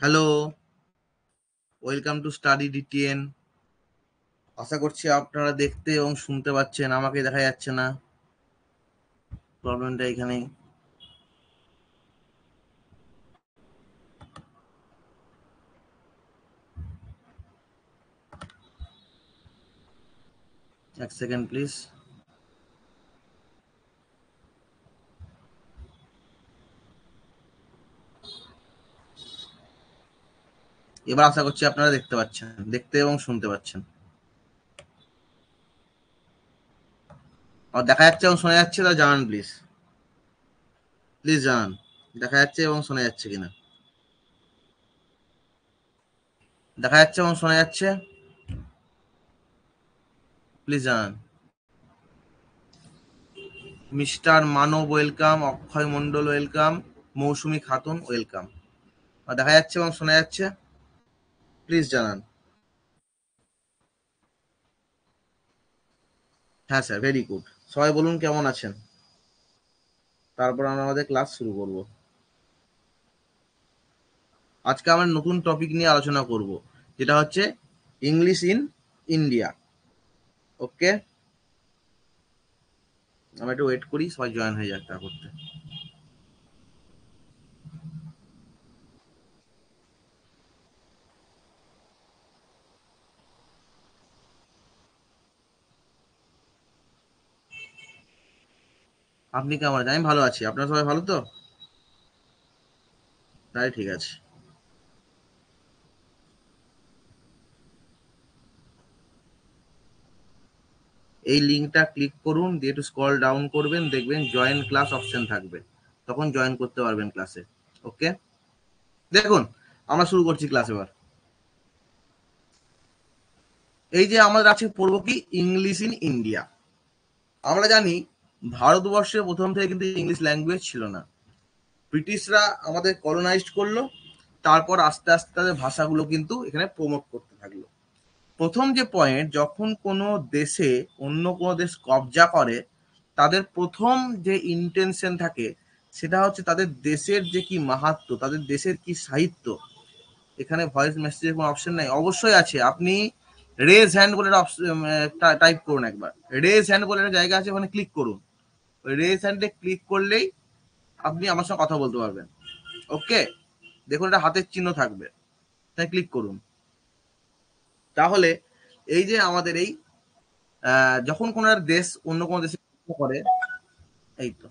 Hello, welcome to study DTN. আশা করছি আপনারা দেখতে এবং শুনতে পাচ্ছেন, আমাকে দেখা যাচ্ছে না। প্রবলেমটা এখানেই। এক সেকেন্ড প্লিজ। এবার আশা করছি আপনারা দেখতে পাচ্ছেন, দেখতে এবং শুনতে পাচ্ছেন। আর দেখা যাচ্ছে এবং শোনা যাচ্ছে তা জানান প্লিজ। প্লিজ জানান দেখা যাচ্ছে এবং শোনা যাচ্ছে কিনা। দেখা যাচ্ছে এবং শোনা যাচ্ছে, প্লিজ জানান। মিস্টার মানব ওয়েলকাম, অক্ষয় মন্ডল ওয়েলকাম, মৌসুমী খাতুন ওয়েলকাম। আর দেখা যাচ্ছে এবং শোনা যাচ্ছে, প্লিজ জানান। হ্যাঁ স্যার, ভেরি গুড। সবাই বলুন কেমন আছেন, তারপর আমরা আমাদের ক্লাস শুরু করব। আজকে আমরা নতুন টপিক নিয়ে আলোচনা করব, যেটা হচ্ছে ইংলিশ ইন ইন্ডিয়া। ওকে, আমরা একটু ওয়েট করি, সবাই জয়েন হয়ে যাক তা করতে। আপনি কেমন আছেন? আমি ভালো আছি। আপনারা সবাই ভালো তো? তাই ঠিক আছে। এই লিঙ্কটা ক্লিক করুন, দিয়ে একটু স্ক্রল ডাউন করবেন, দেখবেন জয়েন ক্লাস অপশন থাকবে, তখন জয়েন করতে পারবেন ক্লাসে। ওকে, দেখুন আমরা শুরু করছি ক্লাস এবার। এই যে আমাদের আছে পড়বো কি, ইংলিশ ইন ইন্ডিয়া। আমরা জানি ভারতবর্ষে প্রথম থেকে কিন্তু ইংলিশ ল্যাঙ্গুয়েজ ছিল না। ব্রিটিশরা আমাদের কলোনাইজড করলো, তারপর আস্তে আস্তে তাদের ভাষাগুলো কিন্তু এখানে প্রমোট করতে থাকলো। প্রথম যে পয়েন্ট, যখন কোনো দেশে অন্য কোনো দেশ কবজা করে, তাদের প্রথম যে ইন্টেনশন থাকে সেটা হচ্ছে তাদের দেশের যে কি মাহাত্ম্য, তাদের দেশের কি সাহিত্য। এখানে ভয়েস মেসেজের কোনো অপশন নাই, অবশ্যই আছে। আপনি রেজ হ্যান্ড বলে টাইপ করুন একবার। রেজ হ্যান্ড বলে একটা জায়গা আছে, ওখানে ক্লিক করুন। ওই রেজ হ্যান্ডে ক্লিক করলেই আপনি আমার সঙ্গে কথা বলতে পারবেন। ওকে, দেখুন এটা হাতের চিহ্ন থাকবে, তাই ক্লিক করুন। তাহলে এই যে আমাদের এই যখন কোনো দেশ অন্য কোনো দেশে করে, এই তো।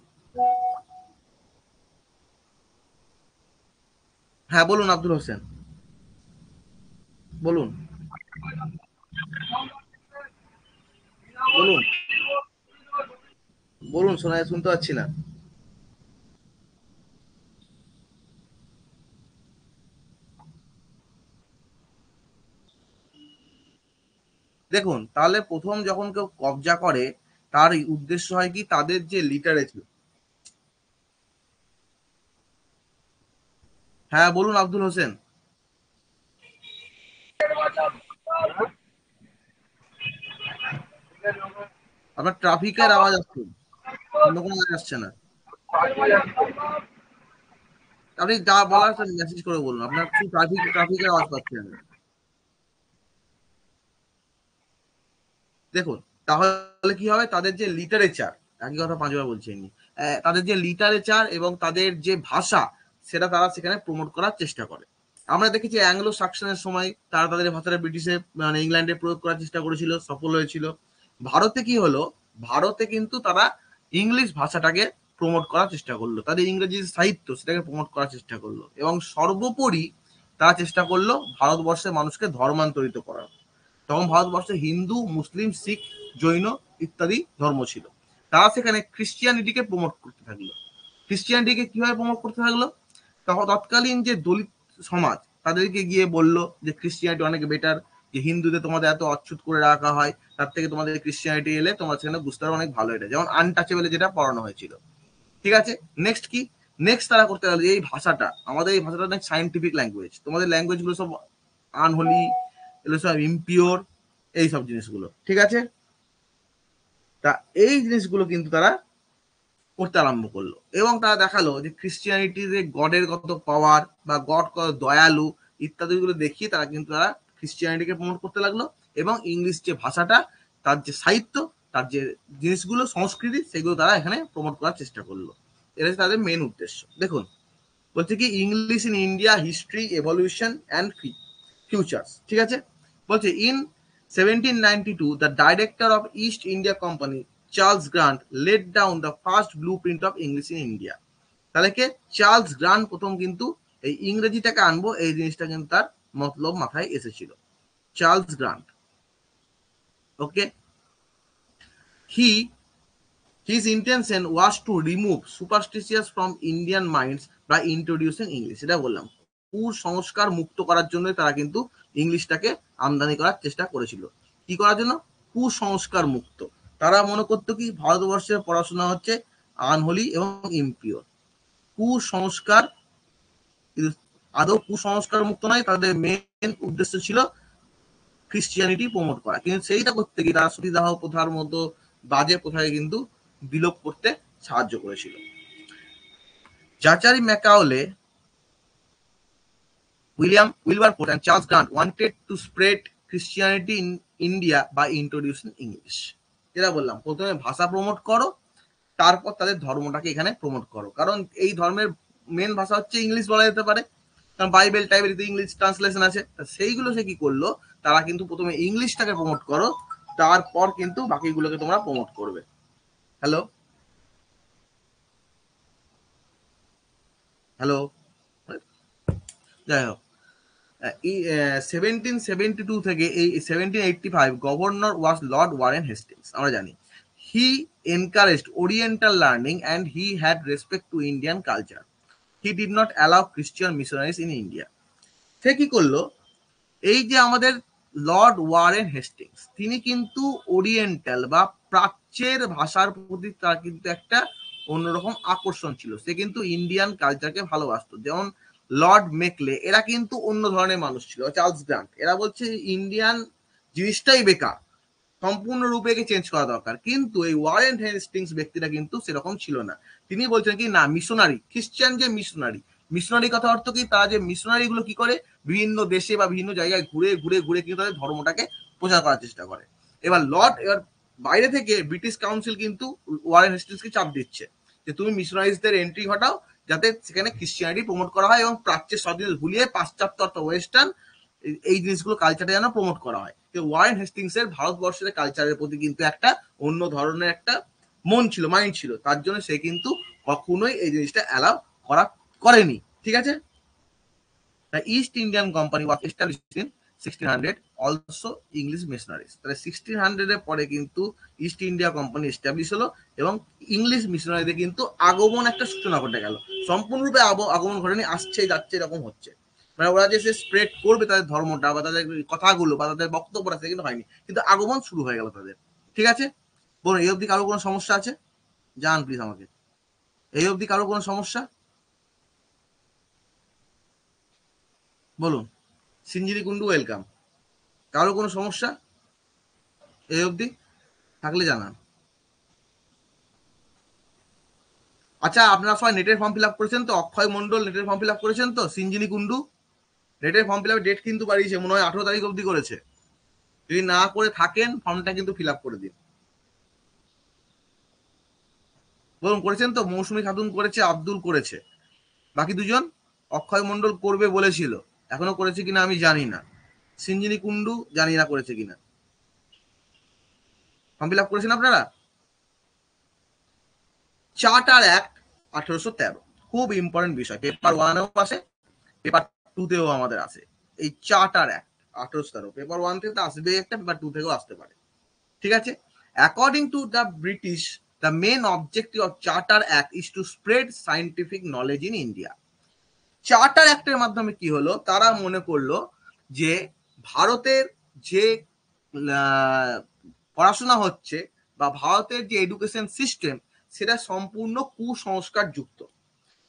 হ্যাঁ বলুন আব্দুল হোসেন, বলুন বলুন বলুন, শুনতে পাচ্ছি না। দেখুন, তাহলে প্রথম যখন কেউ কবজা করে, তার উদ্দেশ্য হয় কি, তাদের যে লিটারেচার। হ্যাঁ বলুন আব্দুল হোসেন। আপনার ট্রাফিকের আওয়াজ আসছে, অন্য কোনো আওয়াজ আসছে না। আপনি যা বলার মেসেজ করে বলুন, আপনার কি ট্রাফিকের আওয়াজ পাচ্ছেন। দেখুন, তাহলে কি হবে, তাদের যে লিটারেচার, একই কথা পাঁচবার বলছি আমি, তাদের যে লিটারেচার এবং তাদের যে ভাষা, সেটা তারা সেখানে প্রমোট করার চেষ্টা করে। আমরা দেখেছি অ্যাংলো সাকশনের সময় তারা তাদের ভাষাটা ব্রিটিশে মানে ইংল্যান্ডে প্রয়োগ করার চেষ্টা করেছিল, সফল হয়েছিল। ভারতে কি হলো, ভারতে কিন্তু তারা ইংলিশ ভাষাটাকে প্রমোট করার চেষ্টা করলো, তাদের ইংরেজি সাহিত্য সেটাকে প্রমোট করার চেষ্টা করলো, এবং সর্বোপরি তারা চেষ্টা করলো ভারতবর্ষের মানুষকে ধর্মান্তরিত করার। তখন ভারতবর্ষে হিন্দু, মুসলিম, শিখ, জৈন ইত্যাদি ধর্ম ছিল। তারা সেখানে খ্রিস্টিয়ানিটিকে প্রমোট করতে থাকলো। খ্রিস্টিয়ানিটিকে কিভাবে প্রমোট করতে থাকলো, তখন তৎকালীন যে দলিত সমাজ তাদেরকে গিয়ে বলল যে খ্রিস্টিয়ানিটি অনেক বেটার, যে হিন্দুদের তোমাদের এত অচ্ছুত করে রাখা হয়, তার থেকে তোমাদের খ্রিস্টিয়ানিটি এলে তোমরা সেখানে বুঝতে পারো অনেক ভালো। এটা যেমন আনটাচেবলে যেটা পড়ানো হয়েছিল। ঠিক আছে, নেক্সট কি, নেক্সট তারা করতে গেল এই ভাষাটা, আমাদের এই ভাষাটা অনেক সাইন্টিফিক ল্যাঙ্গুয়েজ, তোমাদের ল্যাঙ্গুয়েজ গুলো সব আনহোলি, এগুলো সব ইমপিওর, এই সব জিনিসগুলো। ঠিক আছে, তা এই জিনিসগুলো কিন্তু তারা করতে আরম্ভ করলো এবং তারা দেখালো যে খ্রিস্টিয়ানিটির গডের কত পাওয়ার বা গড কত দয়ালু ইত্যাদিগুলো দেখিয়ে তারা খ্রিস্টিয়ানিটিকে প্রমোট করতে লাগলো এবং ইংলিশ যে ভাষাটা, তার যে সাহিত্য, তার যে জিনিসগুলো সংস্কৃতি, সেগুলো তারা এখানে প্রমোট করার চেষ্টা করলো। এটা হচ্ছে তাদের মেন উদ্দেশ্য। দেখুন বলছে কি English in India history evolution and futures, ঠিক আছে। বলছে in 1792 the director of East India Company Charles Grant laid down the first blueprint of English in India. তাহলে কে চার্লস গ্রান্ট প্রথম কিন্তু এই ইংরেজিটাকে আনবো এই জিনিসটা কিন্তু তার মতলব মাথায় এসেছিল, Charles grant. Okay, his intention was to remove superstitions from Indian minds by introducing English। এটা বললাম কুসংস্কার মুক্ত করার জন্য তারা কিন্তু ইংলিশটাকে আমদানি করার চেষ্টা করেছিল। কি করার জন্য? কুসংস্কার মুক্ত। তারা মনে করতো কি ভারতবর্ষের পড়াশোনা হচ্ছে আনহোলি এবং ইমপিওর। কুসংস্কার আদৌ কুসংস্কার মুক্ত নয়, তাদের মেন উদ্দেশ্য ছিল খ্রিস্টিয়ানিটি প্রমোট করা, কিন্তু সেইটা করতে গিয়ে তারা সতীদাহ প্রথার মতো বাজে প্রথাকে কিন্তু বিলোপ করতে সাহায্য করেছিল। জাচারি ম্যাকাওলে, William উইলবারফোর্ড and Charles Grant wanted to spread Christianity in India by introducing English। যেটা বললাম প্রথমে ভাষা প্রমোট করো, তারপর তাদের ধর্মটাকে এখানে প্রমোট করো, কারণ এই ধর্মের মেন ভাষা হচ্ছে ইংলিশ বলা যেতে পারে, কারণ বাইবেল টাইপের ইংলিশ ট্রান্সলেশন আছে। সেইগুলো সে কি করলো, তারা কিন্তু প্রথমে ইংলিশটাকে প্রমোট করো, তারপর কিন্তু বাকিগুলোকে তোমরা প্রমোট করবে। হ্যালো হ্যালো যাই হোক, 1772 থেকে এই 1785 governor was Lord Warren Hastings, আমরা জানি। He encouraged oriental learning and he had respect to Indian culture. He did not allow Christian missionaries in India. সে কি করলো, এই যে আমাদের লর্ড ওয়ারেন হেস্টিংস, তিনি কিন্তু ওরিয়েন্টাল বা প্রাচ্যের ভাষার প্রতি তার কিন্তু একটা অন্যরকম আকর্ষণ ছিল। সে কিন্তু ইন্ডিয়ান কালচারকে ভালোবাসতো। যেমন লর্ড মেকলে, এরা কিন্তু অন্য ধরনের মানুষ ছিল। চার্লস গ্রান্ট, এরা বলছে ইন্ডিয়ান জিনিসটাই বেকার, সম্পূর্ণরূপে একে চেঞ্জ করা দরকার। কিন্তু এই ওয়ারেন হেস্টিংস ব্যক্তিটা কিন্তু সেরকম ছিল না। তিনি বলছেন কি না, মিশনারি, খ্রিস্টান যে মিশনারি কথা অর্থ কি, তারা যে মিশনারি গুলো কি করে বিভিন্ন দেশে বা বিভিন্ন জায়গায় ঘুরে ঘুরে ঘুরে কিন্তু তাদের ধর্মটাকে প্রচার করার চেষ্টা করে। এবার বাইরে থেকে ব্রিটিশ কাউন্সিল কিন্তু ওয়ারেন হেস্টিংসকে চাপ দিচ্ছে যে তুমি মিশনারিজদের এন্ট্রি ঘটাও, যাতে সেখানে খ্রিস্টিয়ানিটি প্রমোট করা হয় এবং প্রাচ্যের সব জিনিস ভুলিয়ে পাশ্চাত্য অর্থাৎ ওয়েস্টার্ন এই জিনিসগুলো কালচারটা যেন প্রমোট করা হয়। ওয়ারেন হেস্টিংস এর ভারতবর্ষের কালচারের প্রতি কিন্তু একটা অন্য ধরনের একটা মন ছিল, মাইন্ড ছিল, তার জন্য সে কিন্তু কখনোই এই জিনিসটা অ্যালাউ করেনি। ঠিক আছে। The East Indian Company was established in 1600, also English missionaries। তাহলে 1600 এর পরে কিন্তু ইস্ট ইন্ডিয়া কোম্পানি এস্টাবলিশ হলো এবং ইংলিশ মিশনারিদের কিন্তু আগমন একটা সূচনা ঘটে গেল। সম্পূর্ণরূপে আগমন ঘটেনি, আসছে যাচ্ছে এরকম হচ্ছে, মানে ওরা যে স্প্রেড করবে তাদের ধর্মটা বা তাদের কথাগুলো বা তাদের বক্তব্যটা, সে কিন্তু হয়নি, কিন্তু আগমন শুরু হয়ে গেল তাদের। ঠিক আছে, বলুন এই অবধি কারো কোনো সমস্যা আছে? জান প্লিজ আমাকে, এই অবধি কারো কোনো সমস্যা বলুন। সিঞ্জিরি কুন্ডু ওয়েলকাম। কারো কোনো সমস্যা এই অবধি থাকলে জানান। আচ্ছা, আপনারা সবাই নেটের ফর্ম ফিল আপ করেছেন তো? অক্ষয় মন্ডল নেটের ফর্ম ফিল আপ করেছেন তো? সিঞ্জিনি কুন্ডু নেটের ফর্ম ফিল আপ ডেট কিন্তু বাড়িয়েছে, মনে হয় 18 তারিখ অবধি করেছে। যদি না করে থাকেন ফর্মটা কিন্তু ফিল আপ করে দিন। বলুন করেছেন তো? মৌসুমী খাতুন করেছে, আব্দুল করেছে, বাকি দুজন অক্ষয় মন্ডল করবে বলেছিল, এখনো করেছে কিনা আমি জানি না। সিঞ্জিনি কুন্ডু জানি না করেছে কিনা। ফর্ম ফিল আপ করেছেন আপনারা? চার্টার অ্যাক্ট 1813 খুব ইম্পর্টেন্ট বিষয়, পেপার 1-এও আসে, পেপার 2-তেও আমাদের আসে। এই চার্টার অ্যাক্ট 1813 পেপার 1 থেকে আসবে একটা, পেপার 2 থেকেও আসতে পারে। ঠিক আছে। According to the British, the main objective of charter act is to spread scientific knowledge in India. Charter অ্যাক্টের মাধ্যমে কি হলো, তারা মনে করলো যে ভারতের যে পড়াশোনা হচ্ছে বা ভারতের যে এডুকেশন সিস্টেম, সেটা সম্পূর্ণ কুসংস্কার যুক্ত।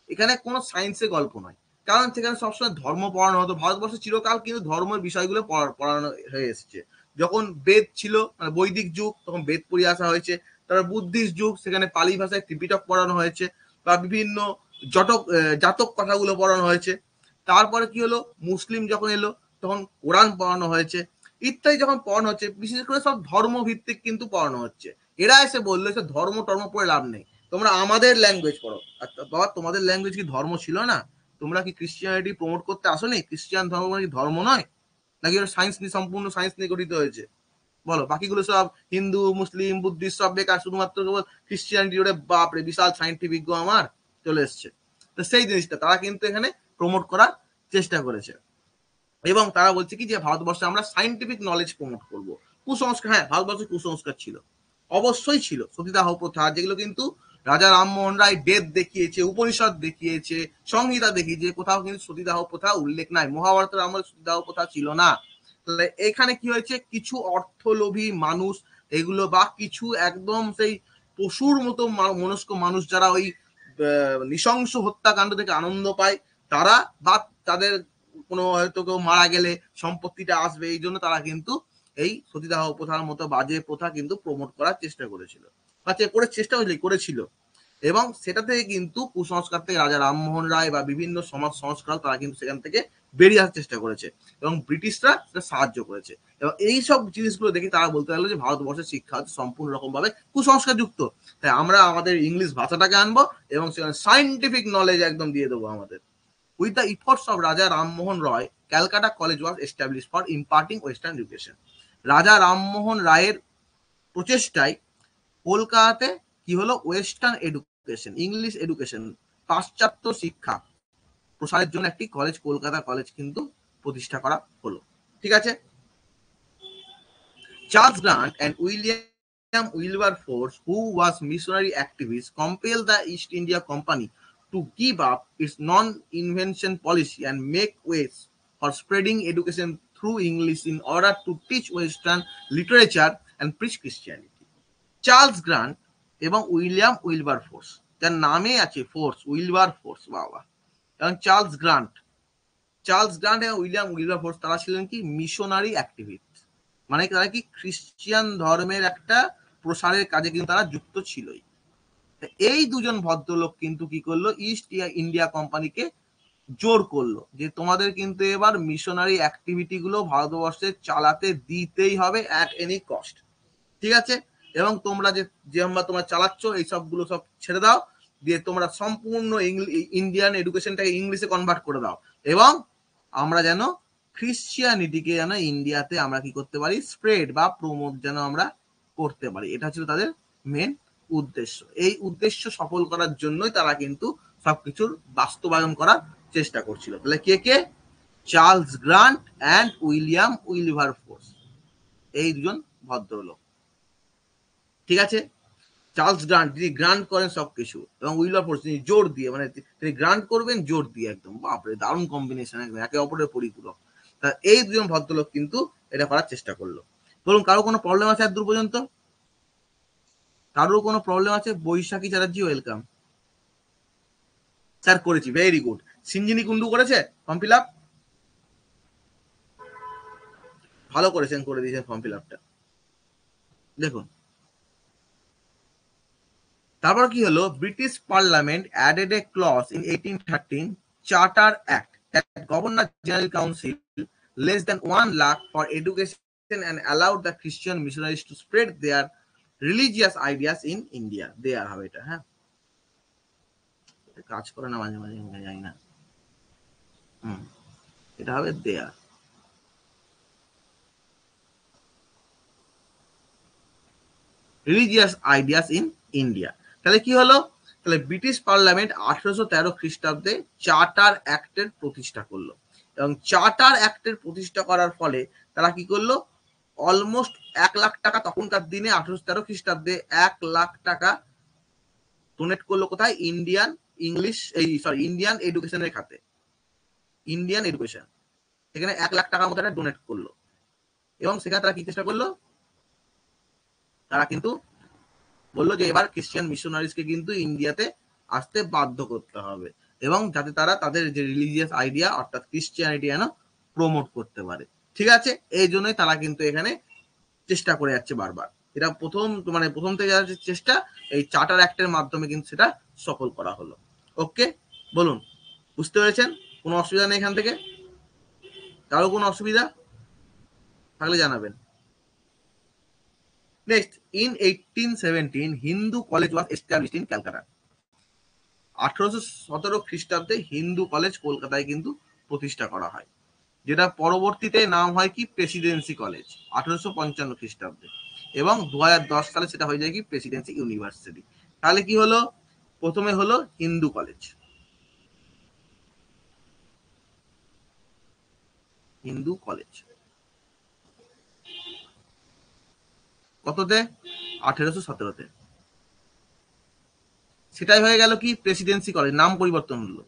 এখানে কোনো সায়েন্সের গল্প নয়, কারণ সেখানে সবসময় ধর্ম পড়ানো হতো। ভারতবর্ষে চিরকাল কিন্তু ধর্মের বিষয়গুলো পড়ানো হয়ে এসেছে। যখন বেদ ছিল, মানে বৈদিক যুগ, তখন বেদ পড়িয়ে আসা হয়েছে। তারপর বুদ্ধিস্ট যুগ, সেখানে পালি ভাষায় ত্রিপিটক পড়ানো হয়েছে বা বিভিন্ন জাতক কথাগুলো পড়ানো হয়েছে। তারপরে কি হলো, মুসলিম যখন এলো তখন কোরআন পড়ানো হয়েছে, ইত্যাদি যখন পড়ানো হচ্ছে, বিশেষ করে সব ধর্মভিত্তিক কিন্তু পড়ানো হচ্ছে। এরা এসে বললো যে ধর্ম টর্ম পড়ে লাভ নেই, তোমরা আমাদের ল্যাঙ্গুয়েজ পড়ো। বাবা, তোমাদের ল্যাঙ্গুয়েজ কি ধর্ম ছিল না? তোমরা কি ক্রিশ্চিয়ানিটি প্রমোট করতে আসোনি? খ্রিস্টান ধর্ম মানে কি ধর্ম নয়? নাকি ওরা সায়েন্স নিয়ে, সম্পূর্ণ সায়েন্স নিয়ে গঠিত হয়েছে? বলো, বাকিগুলো সব হিন্দু, মুসলিম, বুদ্ধিস্ট সব বেকার, শুধুমাত্র ক্রিশ্চিয়ানিটি ওরে বাপরে বিশাল সাইন্টিফিক আমার চলে এসছে। তো সেই জিনিসটা তারা কিন্তু এখানে প্রমোট করার চেষ্টা করেছে। এবং তারা বলছে কি যে ভারতবর্ষে আমরা সাইন্টিফিক নলেজ প্রমোট করব। কুসংস্কার, হ্যাঁ ভারতবর্ষে কুসংস্কার ছিল, অবশ্যই ছিল। সতীদাহ প্রথা, যেগুলো কিন্তু রাজা রামমোহন রায় বেদ দেখিয়েছে, উপনিষদ দেখিয়েছে, সংহিতা দেখিয়েছে, কোথাও কিন্তু সতীদাহ প্রথা উল্লেখ নাই। মহাভারতের আমলে সতীদাহ প্রথা ছিল না। তাহলে এখানে কি হয়েছে, কিছু অর্থলোভী মানুষ এগুলো, বা কিছু একদম সেই পশুর মতো মনস্ক মানুষ যারা ওই নৃশংস হত্যাকাণ্ড থেকে আনন্দ পায়, তারা বা তাদের কোনো হয়তো কেউ মারা গেলে সম্পত্তিটা আসবে, এই জন্য তারা কিন্তু এই সতীদাহ প্রথার মতো বাজে প্রথা কিন্তু প্রমোট করার চেষ্টা করেছিল, করেছিল। এবং সেটা থেকে কিন্তু কুসংস্কার থেকে রাজা রামমোহন রায় বা বিভিন্ন সমাজ সংস্কার তারা কিন্তু সেখান থেকে বেরিয়ে আসার চেষ্টা করেছে, এবং ব্রিটিশরা সেটা সাহায্য করেছে। এবং এই সব জিনিসগুলো দেখে তারা বলতে লাগলো যে ভারতবর্ষের শিক্ষা হচ্ছে সম্পূর্ণ রকম ভাবে কুসংস্কার যুক্ত, তাই আমরা আমাদের ইংলিশ ভাষাটাকে আনবো এবং সেখানে সাইন্টিফিক নলেজ একদম দিয়ে দেবো আমাদের। With the efforts of Raja Rammohn Roy, Calcutta College was established for imparting Western education. রাজা রামমোহন রায়ের প্রচেষ্টায় কলকাতাতে কি হলো, ওয়েস্টার্ন এডুকেশন, ইংলিশ এডুকেশন, পাশ্চাত্য শিক্ষা প্রসারের জন্য একটি কলেজ, কলকাতা কলেজ কিন্তু প্রতিষ্ঠা করা হলো। ঠিক আছে। Charles grant and William Wilberforce, who was missionary activist, compelled the East India Company to give up its non-invention policy and make ways for spreading education through English in order to teach Western literature and preach Christianity. Charles grant এবং William Wilberforce, যার নামে আছে force, Wilberforce, বাবা, এবং Charles grant এবং William Wilberforce, তারা ছিলেন কি মিশনারি অ্যাক্টিভিস্ট, মানে তারা কি খ্রিস্টান ধর্মের একটা প্রসারের কাজে কিন্তু তারা যুক্ত ছিলই। এই দুজন ভদ্রলোক কিন্তু কি করলো, ইস্ট ইন্ডিয়া কোম্পানিকে জোর করলো যে তোমাদের কিন্তু এবার মিশনারি অ্যাক্টিভিটি গুলো ভারতবর্ষে চালাতে দিতেই হবে অ্যাট এনি কস্ট। ঠিক আছে। এবং তোমরা যে তোমরা চালাচ্ছ এই সবগুলো সব ছেড়ে দাও, দিয়ে তোমরা সম্পূর্ণ ইন্ডিয়ান এডুকেশনটাকে ইংলিশে কনভার্ট করে দাও, এবং আমরা যেন খ্রিস্টিয়ানিটিকে যেন ইন্ডিয়াতে আমরা কি করতে পারি, স্প্রেড বা প্রমোট যেন আমরা করতে পারি। এটা ছিল তাদের মেন উদ্দেশ্য। এই উদ্দেশ্য সফল করার জন্যই তারা কিন্তু সবকিছুর বাস্তবায়ন করার চেষ্টা করছিল। তাহলে কে কে? Charles Grant and William Wilberforce, এই দুজন ভদ্রলোক। ঠিক আছে। চার্লস গ্রান্ট, যিনি গ্রান্ট করেন সবকিছু, এবং উইলবারফোর্স তিনি জোর দিয়ে, মানে তিনি গ্রান্ট করবেন জোর দিয়ে, একদম বাপরে দারুণ কম্বিনেশন, একদম একে অপরের পরিপূরক। তা এই দুজন ভদ্রলোক কিন্তু এটা করার চেষ্টা করলো। বলুন, কারো কোনো প্রবলেম আছে এত দূর পর্যন্ত? কারোর কোনো প্রবলেম আছে? বৈশাখী চ্যাটার্জি, ওয়েলকাম। স্যার করেছি, ভেরি গুড। সিঞ্জিনি কুন্ডু করেছে ফর্ম ফিল আপ? ভালো করেছেন, করে দিয়েছেন ফর্ম ফিল আপটা। দেখুন তারপর কি হলো, British parliament added a clause in 1813 charter act that governor general council less than 1 lakh for education and allowed the Christian missionaries to spread their religious ideas in India. দেয়ার হবে এটা, হ্যাঁ কাজ করে না মাঝে মাঝে, জানি না, এটা হবে there. Religious ideas in India. তাহলে কি হলো, তাহলে ব্রিটিশ পার্লামেন্ট 1813 খ্রিস্টাব্দে চার্টার অ্যাক্টের প্রতিষ্ঠা করলো, এবং চার্টার অ্যাক্টের প্রতিষ্ঠা করার ফলে তারা কি করলো, অলমোস্ট 1 লাখ টাকা, তখনকার দিনে 1813 খ্রিস্টাব্দে 1 লাখ টাকা ডোনেট করলো কোথায়, ইন্ডিয়ান এডুকেশনের খাতে, ইন্ডিয়ান এডুকেশন, সেখানে 1 লাখ টাকার মতো ডোনেট করলো। এবং সেখানে তারা কি চেষ্টা করলো, তারা কিন্তু বললো যে এবার খ্রিস্টান মিশনারিজকে কিন্তু ইন্ডিয়াতে আসতে বাধ্য করতে হবে, এবং যাতে তারা তাদের যে রিলিজিয়াস আইডিয়া অর্থাৎ ক্রিশ্চিয়ানিটি যেন প্রমোট করতে পারে। ঠিক আছে, এই জন্যই তারা কিন্তু এখানে চেষ্টা করে যাচ্ছে বারবার। এটা প্রথম থেকে চেষ্টা এই চার্টার অ্যাক্টের মাধ্যমে কিন্তু সেটা সফল করা হলো। ওকে, বলুন, বুঝতে পেরেছেন? কোনো অসুবিধা নেই এখান থেকে? কারো কোনো অসুবিধা থাকলে জানাবেন। Next, in 1817 Hindu college was established in Calcutta. 1817 খ্রিস্টাব্দে হিন্দু কলেজ কলকাতায় কিন্তু প্রতিষ্ঠা করা হয়, যেটা পরবর্তীতে নাম হয় কি প্রেসিডেন্সি কলেজ 1855 খ্রিস্টাব্দে, এবং 2010 সালে সেটা হয়ে যায় কি প্রেসিডেন্সি ইউনিভার্সিটি। তাহলে কি হলো? প্রথমে হলো হিন্দু কলেজ, হিন্দু কলেজ কততে? 1817-তে। সেটাই হয়ে গেল কি প্রেসিডেন্সি কলেজ, নাম পরিবর্তন হলো।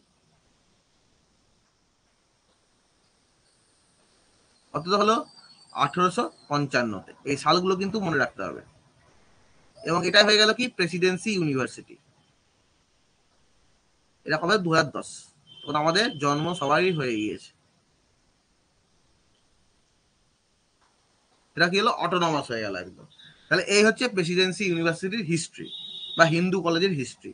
কত হলো? 1855-তে। এই সালগুলো কিন্তু মনে রাখতে হবে। এবং এটাই হয়ে গেল কি প্রেসিডেন্সি ইউনিভার্সিটি। এটা কবে? 2010। তখন আমাদের জন্ম সবারই হয়ে গিয়েছে। এটা কি হলো? অটোনমাস হয়ে গেল একদম। তাহলে এই হচ্ছে প্রেসিডেন্সি ইউনিভার্সিটির হিস্ট্রি বা হিন্দু কলেজের history.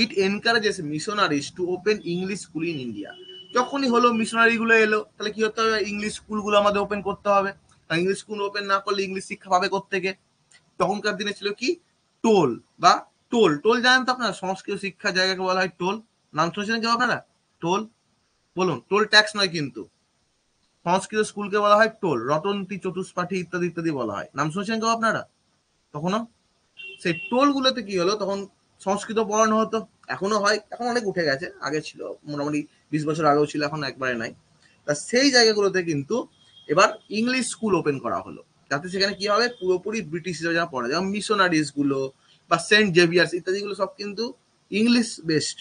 It encourages missionaries to open English school in India. যখনই হলো মিশনারি গুলো এলো, তাহলে কি হতে হবে? ইংলিশ স্কুলগুলো আমাদের ওপেন করতে হবে। ইংলিশ স্কুল ওপেন না করলে ইংলিশ শিক্ষা পাবে কোত্থেকে? তখনকার দিনে ছিল কি টোল বা টোল। টোল জানেন তো আপনারা? সংস্কৃত শিক্ষার জায়গাকে বলা হয় টোল। নাম শুনেছেন কেউ আপনারা? টোল, বলুন। টোল ট্যাক্স নয় কিন্তু, সংস্কৃত স্কুলকে বলা হয় টোল। রটন্তি, চতুষ্পাঠী ইত্যাদি ইত্যাদি বলা হয়। নাম শুনেছেন কেউ আপনারা তখনও? সেই টোল গুলোতে কি হলো, তখন সংস্কৃত পড়ানো হতো। এখনো হয়, এখন অনেক উঠে গেছে, আগে ছিল মোটামুটি 20 বছর আগেও ছিল, এখন একবারে নাই। তা সেই জায়গাগুলোতে কিন্তু এবার ইংলিশ স্কুল ওপেন করা হলো, যাতে সেখানে কি হবে, পুরোপুরি ব্রিটিশরা যারা পড়ে, যেমন মিশনারিজ গুলো বা সেন্ট জেভিয়ার্স ইত্যাদি গুলো সব কিন্তু ইংলিশ বেসড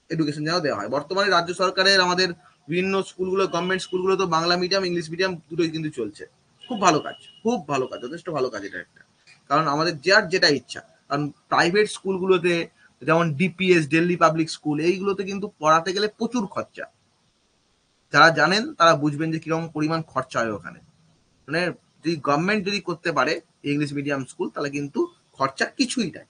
এডুকেশন যেন দেওয়া হয়। বর্তমানে রাজ্য সরকারের আমাদের বিভিন্ন স্কুলগুলো, গভর্নমেন্ট স্কুলগুলো তো বাংলা মিডিয়াম ইংলিশ মিডিয়াম দুটোই কিন্তু চলছে। খুব ভালো কাজ, খুব ভালো কাজ, যথেষ্ট ভালো কাজ এটা একটা। কারণ আমাদের যার যেটা ইচ্ছা, কারণ প্রাইভেট স্কুলগুলোতে যেমন ডিপিএস, দিল্লি পাবলিক স্কুল, এইগুলোতে কিন্তু পড়াতে গেলে প্রচুর খরচা। যারা জানেন তারা বুঝবেন যে কিরকম পরিমাণ খরচা হয় ওখানে। মানে যদি গভর্নমেন্ট যদি করতে পারে ইংলিশ মিডিয়াম স্কুল, তাহলে কিন্তু খরচা কিছুই নাই।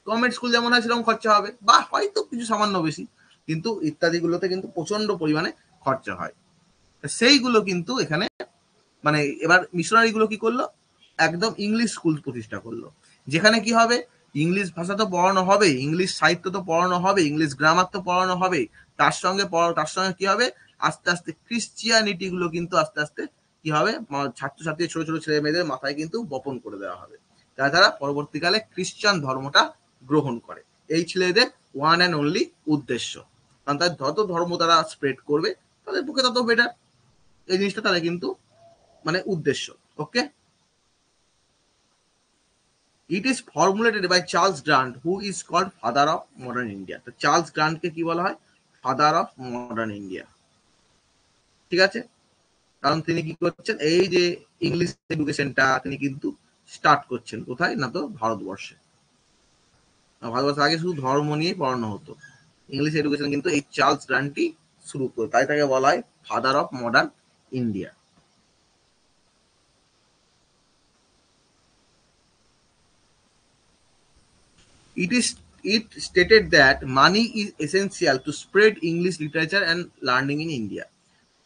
গভর্নমেন্ট স্কুল যেমন হয় সেরকম খরচা হবে, বা হয়তো কিছু সামান্য বেশি, কিন্তু ইত্যাদিগুলোতে কিন্তু প্রচন্ড পরিমাণে খরচা হয়। সেইগুলো কিন্তু এখানে মানে এবার মিশনারি গুলো কি করলো, একদম ইংলিশ স্কুল প্রতিষ্ঠা করলো, যেখানে কি হবে, ইংলিশ ভাষা তো পড়ানো হবে, ইংলিশ সাহিত্য তো পড়ানো হবে, ইংলিশ গ্রামার তো পড়ানো হবে, তার সঙ্গে কি হবে, আস্তে আস্তে ক্রিশ্চিয়ানিটি গুলো কিন্তু আস্তে আস্তে কি হবে, ছাত্রছাত্রী ছোট ছোট ছেলে মেয়েদের মাথায় কিন্তু বপন করে দেওয়া হবে, যারা পরবর্তীকালে খ্রিস্টান ধর্মটা গ্রহণ করে। এই ছেলেদের ওয়ান অ্যান্ড অনলি উদ্দেশ্য, কারণ তাদের যত ধর্ম তারা স্প্রেড করবে তাদের পক্ষে তত বেটার। এই জিনিসটা তাদের কিন্তু মানে উদ্দেশ্য। Okay, it is formulated by Charles Grant, who is called father of modern India. তো চার্লস গ্রান্টকে কি বলা হয়? Father of modern India. ঠিক আছে, কারণ তিনি কি করছেন, এই যে ইংলিশ এডুকেশনটা তিনি কিন্তু স্টার্ট করছেন কোথায় না, তো ভারতবর্ষে। ভারতবর্ষে আগে শুধু ধর্ম নিয়ে পড়ানো হতো, ইংলিশ এডুকেশন কিন্তু এই চার্লস গ্রান্টই শুরু করে, তাই তাকে বলা হয় father of modern India. It is it stated that money is essential to spread English literature and learning in India.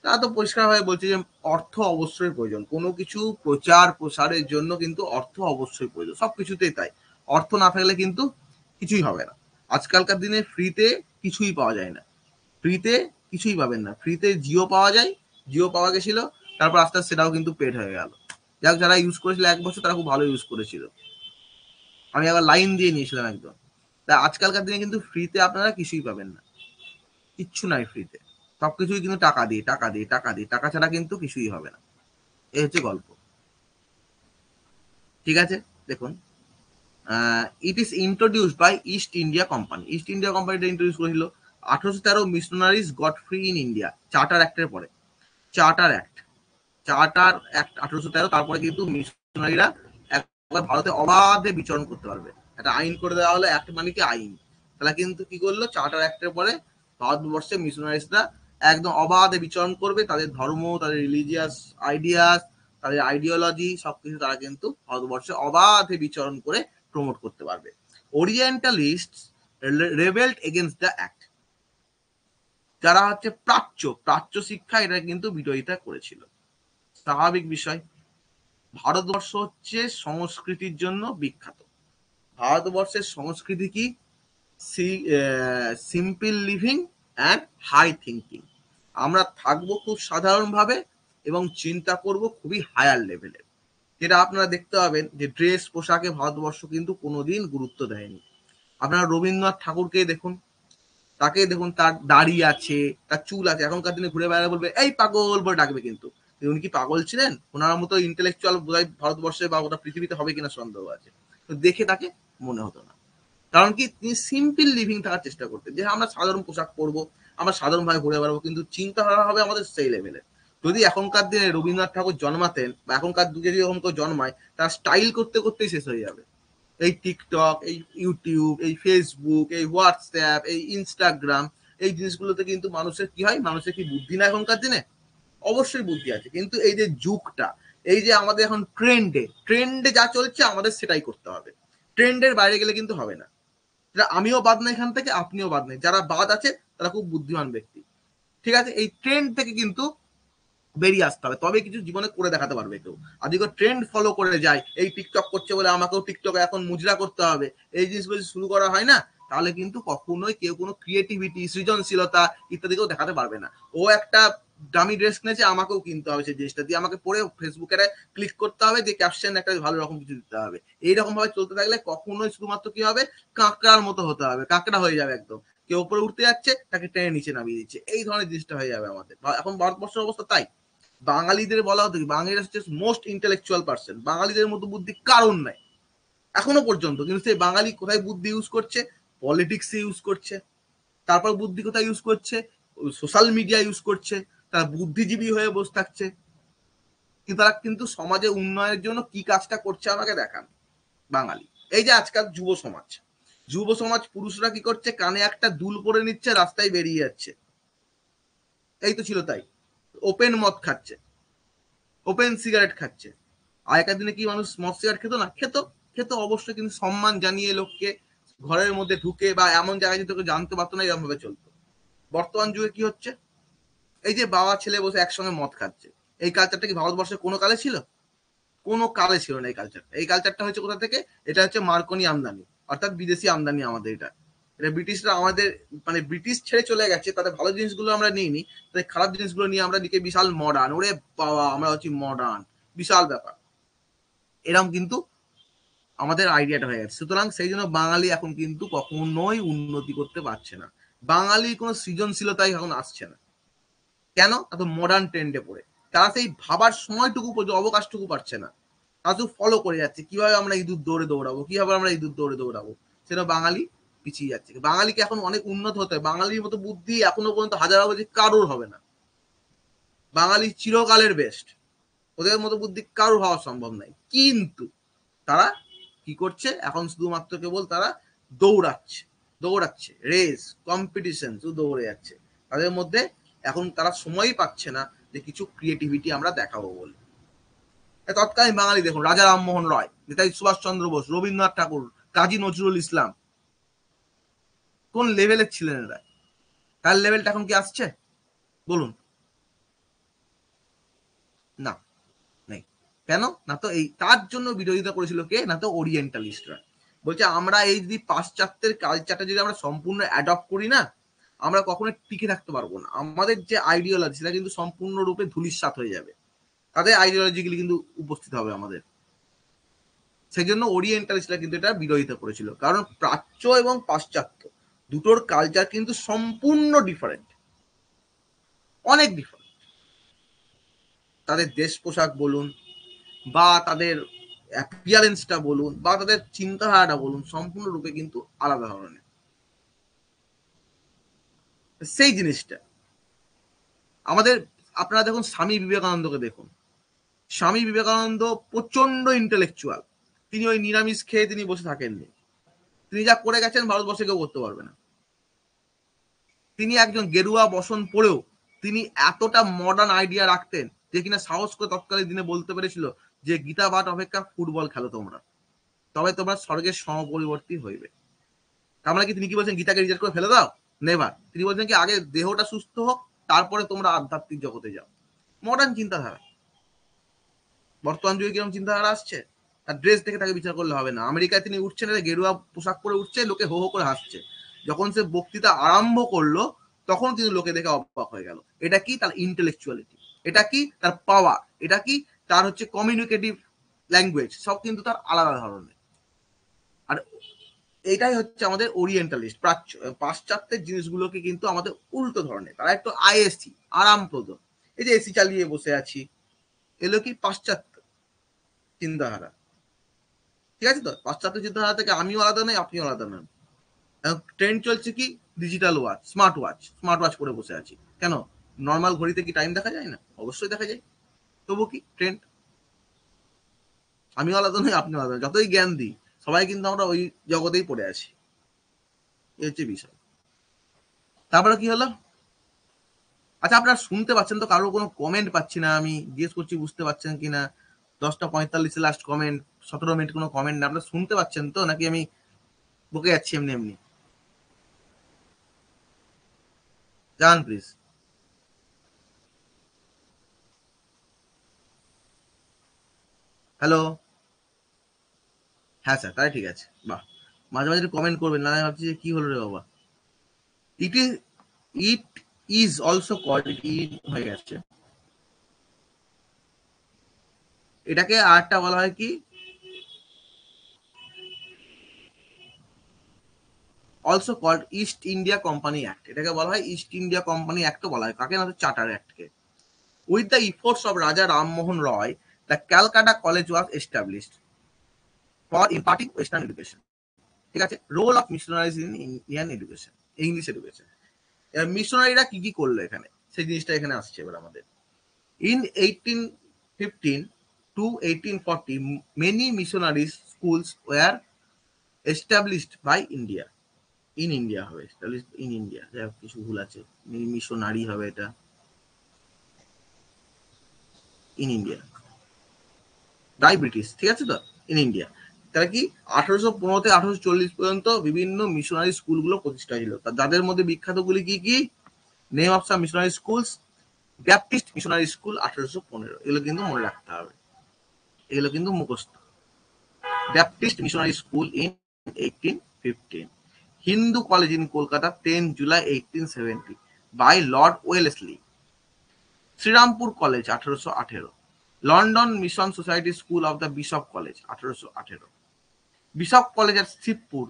তা তো পরিষ্কারভাবে বলছে যে অর্থ অবশ্যই প্রয়োজন, কোনো কিছু প্রচার প্রসারের জন্য কিন্তু অর্থ অবশ্যই প্রয়োজন, সব কিছুতেই তাই। অর্থ না থাকলে কিন্তু কিছুই হবে না। আজকালকার দিনে ফ্রিতে কিছুই পাওয়া যায় না, ফ্রিতে কিছুই পাবেন না। ফ্রিতে জিও পাওয়া যায়, জিও পাওয়া গেছিল, তারপর আস্তে আস্তে সেটাও কিন্তু পেড হয়ে গেল। যাক, যারা ইউজ করেছিল 1 বছর তারা খুব ভালো ইউজ করেছিল, আমি আবার লাইন দিয়ে নিয়েছিলাম একদম। তাই আজকালকার দিনে কিন্তু ফ্রিতে আপনারা কিছুই পাবেন না, কিচ্ছু নাই ফ্রিতে, সবকিছুই কিন্তু টাকা দিয়ে টাকা দিয়ে টাকা দিয়ে, টাকা ছাড়া কিন্তু কিছুই হবে না। এই হচ্ছে গল্প। ঠিক আছে, দেখুন, it is introduced by East India company. East India কোম্পানিটা ইন্ট্রোডিউস করেছিল 1813 missionaries got free in India, charter অ্যাক্টের পরে। চার্টার অ্যাক্ট, চার্টার অ্যাক্ট 1813, তারপরে কিন্তু মিশনারিরা একবার ভারতে অবাধে বিচরণ করতে পারবে, একটা আইন করে দেওয়া হলো। অ্যাক্ট মানে কি আইন। তাহলে কিন্তু কি করলো, চার্টার অ্যাক্টের পরে ভারতবর্ষে মিশনারিজরা একদম অবাধে বিচরণ করবে, তাদের ধর্ম, তাদের রিলিজিয়াস আইডিয়াস, তাদের আইডিওলজি সবকিছু তারা কিন্তু ভারতবর্ষে অবাধে বিচরণ করে প্রমোট করতে পারবে। ওরিয়েন্টালিস্টস রেবেলড এগেইনস্ট দ্য অ্যাক্ট। যারা হচ্ছে প্রাচ্য শিক্ষা এটা কিন্তু বিরোধিতা করেছিল। স্বাভাবিক বিষয়, ভারতবর্ষ হচ্ছে সংস্কৃতির জন্য বিখ্যাত। ভারতবর্ষের সংস্কৃতি কি? Simple living and high thinking. আমরা থাকবো খুব সাধারণভাবে এবং চিন্তা করব খুবই হায়ার লেভেলের। যেটা আপনারা দেখতে পাবেন যে ড্রেস পোশাকে ভারতবর্ষ কিন্তু কোনোদিন গুরুত্ব দেয়নি। আপনারা রবীন্দ্রনাথ ঠাকুরকে দেখুন, তাকে দেখুন, তার দাড়ি আছে, তার চুল আছে, এখনকার দিনে ঘুরে বেড়ালে বলবে এই পাগল বলে ডাকবে, কিন্তু উনি কি পাগল ছিলেন? ওনার মতো ইন্টেলেকচুয়াল বোধহয় ভারতবর্ষে বা গোটা পৃথিবীতে হবে কিনা সন্দেহ আছে। তো দেখে তাকে মনে হতো না, কারণ কি তিনি সিম্পল লিভিং থাকার চেষ্টা করতেন, যে আমরা সাধারণ পোশাক পরবো, আমরা সাধারণভাবে ঘুরে বেড়াবো, কিন্তু চিন্তাধারা হবে আমাদের সেই লেভেলে। যদি এখনকার দিনে রবীন্দ্রনাথ ঠাকুর জন্মাতেন বা এখনকার যুগে যদি এরকম কেউ জন্মায়, তারা স্টাইল করতে করতেই শেষ হয়ে যাবে। এই টিকটক, এই ইউটিউব, এই ফেসবুক, এই হোয়াটসঅ্যাপ, এই ইনস্টাগ্রাম, এই জিনিসগুলোতে কিন্তু মানুষের কি হয়, মানুষের কি বুদ্ধি না এখনকার দিনে? অবশ্যই বুদ্ধি আছে, কিন্তু এই যে যুগটা, এই যে আমাদের এখন ট্রেন্ডে যা চলছে আমাদের সেটাই করতে হবে। ট্রেন্ডের বাইরে গেলে কিন্তু হবে না। আমিও বাদ না এখান থেকে, আপনিও বাদ নেই, যারা বাদ আছে তারা খুব বুদ্ধিমান ব্যক্তি। ঠিক আছে, এই ট্রেন্ড থেকে কিন্তু বেরিয়ে আসতে হবে, তবে কিছু জীবনে করে দেখাতে পারবে কেউ। আর যদি ট্রেন্ড ফলো করে যায়, এই টিকটক করছে বলে আমাকেও টিকটকে এখন মুজরা করতে হবে, এই জিনিসগুলো শুরু করা হয় না, তাহলে কিন্তু কখনোই কেউ কোনো ক্রিয়েটিভিটি, সৃজনশীলতা ইত্যাদি কেউ দেখাতে পারবে না। ও একটা দামি ড্রেস কিনেছে, আমাকেও কিনতে হবে সেই জিনিসটা দিয়ে, আমাকে পরে ফেসবুকে ক্লিক করতে হবে, যে ক্যাপশন একটা ভালো রকম কিছু দিতে হবে। এইরকম ভাবে চলতে থাকলে কখনোই শুধুমাত্র কি হবে, কাঁকড়ার মতো হতে হবে, কাঁকড়া হয়ে যাবে একদম। কেউ উপরে উঠতে যাচ্ছে, তাকে টেনে নিচে নামিয়ে দিচ্ছে, এই ধরনের জিনিসটা হয়ে যাবে আমাদের। এখন ভারতবর্ষের অবস্থা তাই। বাঙালিদের বলা হতো কি, বাঙালিরা হচ্ছে মোস্ট ইন্টেলেকচুয়াল পার্সন, বাঙালিদের মতো বুদ্ধি কারণ নাই এখনো পর্যন্ত। কিন্তু সেই বাঙালি কোথায় বুদ্ধি ইউজ করছে? পলিটিক্সে ইউজ করছে। তারপর বুদ্ধি কোথায় ইউজ করছে? সোশ্যাল মিডিয়া ইউজ করছে। তারা বুদ্ধিজীবী হয়ে বসে থাকছে, কিন্তু তারা কিন্তু সমাজে উন্নয়নের জন্য কি কাজটা করছে আমাকে দেখান। বাঙালি এই যে আজকাল যুব সমাজ পুরুষরা কি করছে, কানে একটা দুল পরে নিচ্ছে, রাস্তায় বেরিয়ে যাচ্ছে, এই তো ছিল তাই। ওপেন মদ খাচ্ছে, ওপেন সিগারেট খাচ্ছে। আগেকার দিনে কি মানুষ মদ সিগারেট খেত না? খেত অবশ্যই, কিন্তু সম্মান জানিয়ে লোককে ঘরের মধ্যে ঢুকে বা এমন জায়গায় যদি তোকে জানতে পারতো না, এরকম ভাবে চলতো। বর্তমান যুগে কি হচ্ছে, এই যে বাবা ছেলে বসে একসঙ্গে মদ খাচ্ছে, এই কালচারটা কি ভারতবর্ষে কোনো কালে ছিল? কোনো কালে ছিল না এই কালচারটা। এই কালচারটা হচ্ছে কোথা থেকে? এটা হচ্ছে মার্কনি আমদানি, অর্থাৎ বিদেশি আমদানি আমাদের। এটা ব্রিটিশরা আমাদের, মানে ব্রিটিশ ছেড়ে চলে গেছে, তাদের ভালো জিনিসগুলো আমরা নিইনি, তাদের খারাপ জিনিসগুলো নিয়ে আমরা দিকে বিশাল মডার্ন, ওরে বাবা আমরা হচ্ছি মডার্ন, বিশাল ব্যাপার, এরকম কিন্তু আমাদের আইডিয়াটা হয়ে গেছে। সুতরাং সেই জন্য বাঙালি এখন কিন্তু কখনোই উন্নতি করতে পারছে না, বাঙালির কোনো সৃজনশীলতাই এখন আসছে না। কেন? এত মডার্ন ট্রেন্ডে পড়ে তারা সেই ভাবার সময়টুকু, অবকাশটুকু পাচ্ছে না। তারা শুধু ফলো করে যাচ্ছে, কিভাবে আমরা ইঁদুর দৌড়ে দৌড়াবো, কিভাবে আমরা ইঁদুর দৌড়ে দৌড়াবো, সেটা বাঙালি পিছিয়ে যাচ্ছে। বাঙালিকে এখন অনেক উন্নত হতে হয়, বাঙালির মতো বুদ্ধি এখনো পর্যন্ত হাজার বছর কারোর হবে না। বাঙালি চিরকালের বেস্ট, ওদের মতো বুদ্ধি কারোর হওয়া সম্ভব নাই। কিন্তু তারা কি করছে এখন? শুধুমাত্র কেবল তারা দৌড়াচ্ছে, রেস কম্পিটিশন, শুধু দৌড়ে যাচ্ছে। তাদের মধ্যে এখন তারা সময়ই পাচ্ছে না যে কিছু ক্রিয়েটিভিটি আমরা দেখাবো বলে। তৎকালীন বাঙালি দেখুন, রাজা রামমোহন রায়, নেতাজি সুভাষচন্দ্র বোস, রবীন্দ্রনাথ ঠাকুর, কাজী নজরুল ইসলাম, কোন লেভেলের ছিলেন এরা? তার লেভেলটা এখন কি আসছে? বলুন। না, নেই। কেন? না তো এই তার জন্য বিরোধিতা করেছিল কে? না তো ওরিয়েন্টালিস্টরা। বলছে আমরা এই যদি পাশ্চাত্যের কালচারটা যদি আমরা সম্পূর্ণ অ্যাডপ্ট করি না, আমরা কখনো টিকে থাকতে পারবো না। আমাদের যে আইডিওলজি সেটা কিন্তু সম্পূর্ণরূপে ধূলিসাৎ হয়ে যাবে, তাদের আইডিওলজিগুলি কিন্তু উপস্থিত হবে আমাদের। সেই জন্য ওরিয়েন্টালিস্টরা কিন্তু এটা বিরোধিতা করেছিল, কারণ প্রাচ্য এবং পাশ্চাত্য দুটোর কালচার কিন্তু সম্পূর্ণ ডিফারেন্ট, অনেক ডিফারেন্ট। তাদের দেশ পোশাক বলুন, বা তাদের অ্যাপিয়ারেন্সটা বলুন, বা তাদের চিন্তাধারাটা বলুন, সম্পূর্ণরূপে কিন্তু আলাদা ধরনের। সেই জিনিসটা আমাদের, আপনারা দেখুন স্বামী বিবেকানন্দকে দেখুন। স্বামী বিবেকানন্দ প্রচন্ড ইন্টেলেকচুয়াল, তিনি ওই নিরামিষ খেয়ে তিনি বসে থাকেননি। তিনি যা করে গেছেন ভারতবর্ষে কেউ করতে পারবে না। তিনি একজন গেরুয়া বসন পরেও তিনি এতটা মডার্ন আইডিয়া রাখতেন, যে কিনা সাহস করে তৎকালীন দিনে বলতে পেরেছিল যে গীতা পাঠ অপেক্ষা ফুটবল খেলো তোমরা, তবে তোমরা স্বর্গের সমপরিবর্তী হইবে। তার মানে কি তিনি কি বলছেন গীতাকে রিজেক্ট করে ফেলে দাও? নেভার। তিনি বলছেন কি আগে দেহটা সুস্থ হোক, তারপরে তোমরা আধ্যাত্মিক জগতে যাও। মডার্ন চিন্তাধারা। বর্তমান যুগে কিরকম চিন্তাধারা আসছে, তার ড্রেস দেখে তাকে বিচার করলে হবে না। আমেরিকায় তিনি উঠছেন, গেরুয়া পোশাক পরে উঠছে, লোকে হো হো করে হাসছে। যখন সে বক্তৃতা আরম্ভ করলো তখন কিন্তু লোকে দেখে অবাক হয়ে গেল। এটা কি? তার ইন্টেলেকচুয়ালিটি। এটা কি? তার পাওয়ার। এটা কি? তার হচ্ছে কমিউনিকেটিভ ল্যাঙ্গুয়েজ। সব কিন্তু তার আলাদা ধরনের। আর এইটাই হচ্ছে আমাদের ওরিয়েন্টালিস্ট, প্রাচ্য, পাশ্চাত্যের জিনিসগুলোকে কিন্তু আমাদের উল্টো ধরনের। তারা একটু আইএসি, আরামপ্রদ। এই যে এসি চালিয়ে বসে আছি, এগুলো কি পাশ্চাত্য চিন্তাধারা। ঠিক আছে তো? পাশ্চাত্য চিন্তাধারা থেকে আমিও আলাদা নই, আপনিও আলাদা নন। ট্রেন্ড চলছে কি? Digital watch, smart watch. Smart watch পরে বসে আছি কেন? নর্মাল ঘড়িতে কি টাইম দেখা যায় না? অবশ্যই দেখা যায়। তবু কি ট্রেন্ড? আমিও আলাদা নই, আপনিও আলাদা নই। যতই জ্ঞান দিই, সবাই কিন্তু আমরা ওই জগতেই পড়ে আছি। এই হচ্ছে বিষয়। তারপরে কি হলো? আচ্ছা, আপনারা শুনতে পাচ্ছেন তো? কারোর কোনো কমেন্ট পাচ্ছি না আমি। জিজ্ঞেস করছি বুঝতে পারছেন কিনা। 10:45 লাস্ট কমেন্ট, 17 মিনিট কোনো কমেন্ট না। আপনারা শুনতে পাচ্ছেন তো, নাকি আমি বকে যাচ্ছি এমনি এমনি? জান প্লিজ। হ্যালো। হ্যাঁ স্যার, তাই ঠিক আছে। বাহ, মাঝে মাঝে কমেন্ট করবেন, না ভাবছি যে কি হলো রে বাবা। It is it is also called, it হয়ে গেছে। এটাকে আরেকটা বলা হয় কি? Also called East India company act. এটাকে বলা হয় ইস্ট ইন্ডিয়া কোম্পানি অ্যাক্টও বলা হয়। কাকে না? চার্টার অ্যাক্টকে। With the efforts of Raja Rammohan Roy, the Calcutta college was established for imparting western education. ঠিক আছে? Role of missionaries in Indian education, English education. মিশনারিরা কি কি করলো এখানে, সেই জিনিসটা এখানে আসছে এবার আমাদের। In 1815 to 1840, many missionary schools were established by India. In India হবে, established in India। যাই হোক, কিছু ভুল আছে, মিশনারি হবে এটা, ইন ইন্ডিয়া, বাই ব্রিটিশ। ঠিক আছে তো? In India. তারা কি 1815 থেকে 1840 পর্যন্ত বিভিন্ন মিশনারি স্কুলগুলো প্রতিষ্ঠা ছিল। যাদের মধ্যে বিখ্যাতগুলি কি কি? Name of some missionary schools: Baptist missionary school 1815। এগুলো কিন্তু মনে রাখতে হবে, এগুলো কিন্তু মুখস্থ। Baptist Missionary School in 1815. Hindu College in Kolkata, 10 July 1870 by Lord Wellesley. Serampore college 1818। London mission society school of the bishop college 1818। Bishop college at Shibpur.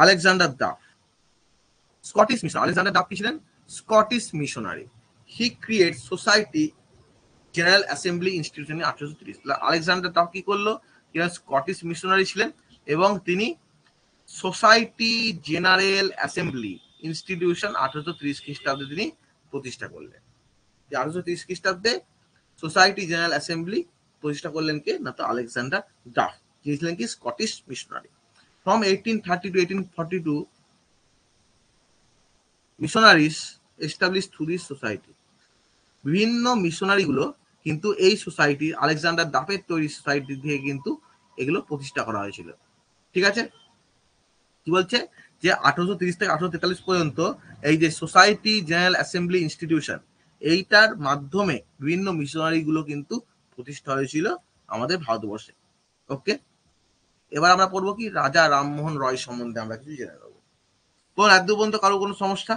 Alexander Duff, Scottish mission. Alexander Duff কি ছিলেন? Scottish missionary. He create society general assembly institution 1830। Alexander Duff কি করলো? তিনি Scottish missionary ছিলেন এবং তিনি society general assembly institution 1830 খ্রিস্টাব্দে তিনি প্রতিষ্ঠা করলেন। 1830 খ্রিস্টাব্দে সোসাইটি জেনারেল অ্যাসেম্বলি প্রতিষ্ঠা করলেন কে? না তো আলেকজান্ডার ডাফ। তিনি ছিলেন কি? Scottish missionary. From 1830 to 1842 missionaries establish through this society. বিভিন্ন মিশনারিগুলো কিন্তু এই সোসাইটি, আলেকজান্ডার ডাফের তৈরি সোসাইটি থেকে কিন্তু এগুলো প্রতিষ্ঠা করা হয়েছিল। ঠিক আছে? কি বলছে? যে 1830 থেকে 1843 পর্যন্ত এই যে সোসাইটি জেনারেল অ্যাসেম্বলি ইনস্টিটিউশন, এইটার মাধ্যমে বিভিন্ন মিশনারি গুলো কিন্তু প্রতিষ্ঠা হয়েছিল আমাদের ভারতবর্ষে। ওকে, এবার আমরা পড়বো কি? রাজা রামমোহন রয় সম্বন্ধে আমরা কিছু জেনে নেবো। কোন এত পর্যন্ত কারো কোনো সমস্যা?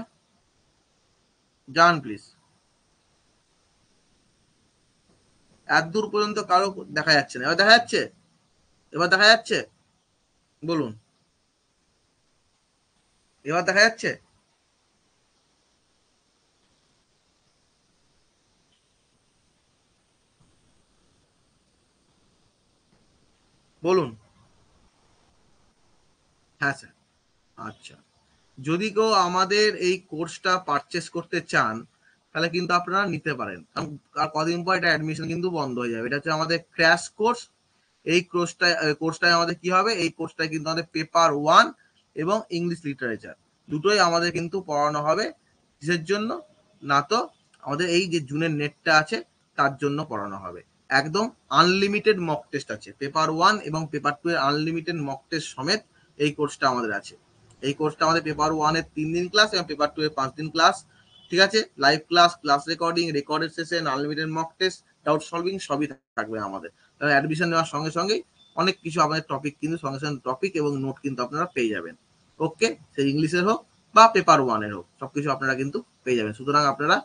জান প্লিজ। এত দূর পর্যন্ত কারো দেখা যাচ্ছে না। এবার দেখা যাচ্ছে? এবার দেখা যাচ্ছে? বলুন। এবার দেখা যাচ্ছে? বলুন। হ্যাঁ স্যার। আচ্ছা, যদি কেউ আমাদের এই কোর্সটা পারচেস করতে চান তাহলে কিন্তু আপনারা নিতে পারেন, আর কদিন পর এটা অ্যাডমিশন কিন্তু বন্ধ হয়ে যাবে। এটা হচ্ছে আমাদের ক্র্যাশ কোর্স। এই কোর্সটায় আমাদের কি হবে, এই কোর্সটায় কিন্তু আমাদের পেপার 1 এবং ইংলিশ লিটারেচার দুটোই আমাদের কিন্তু পড়ানো হবে। কিসের জন্য? না তো আমাদের এই যে জুনের নেটটা আছে তার জন্য পড়ানো হবে। একদম আনলিমিটেড মক টেস্ট আছে, পেপার 1 এবং পেপার 2 এর আনলিমিটেড মক টেস্ট সমেত এই কোর্সটা আমাদের আছে। এই কোর্সটা আমাদের পেপার 1 এর 3 দিন ক্লাস এবং পেপার 2 এর 5 দিন ক্লাস। ঠিক আছে, live class, class recording, recorded session, unlimited mock test, doubt solving সবই থাকবে আমাদের। অ্যাডমিশন নেওয়ার সঙ্গে সঙ্গেই অনেক কিছু আমাদের টপিক কিন্তু সঙ্গে সঙ্গে টপিক এবং নোট কিন্তু আপনারা পেয়ে যাবেন। ওকে, সে ইংলিশের হোক বা পেপার 1 এর হোক, সবকিছু আপনারা কিন্তু পেয়ে যাবেন। সুতরাং আপনারা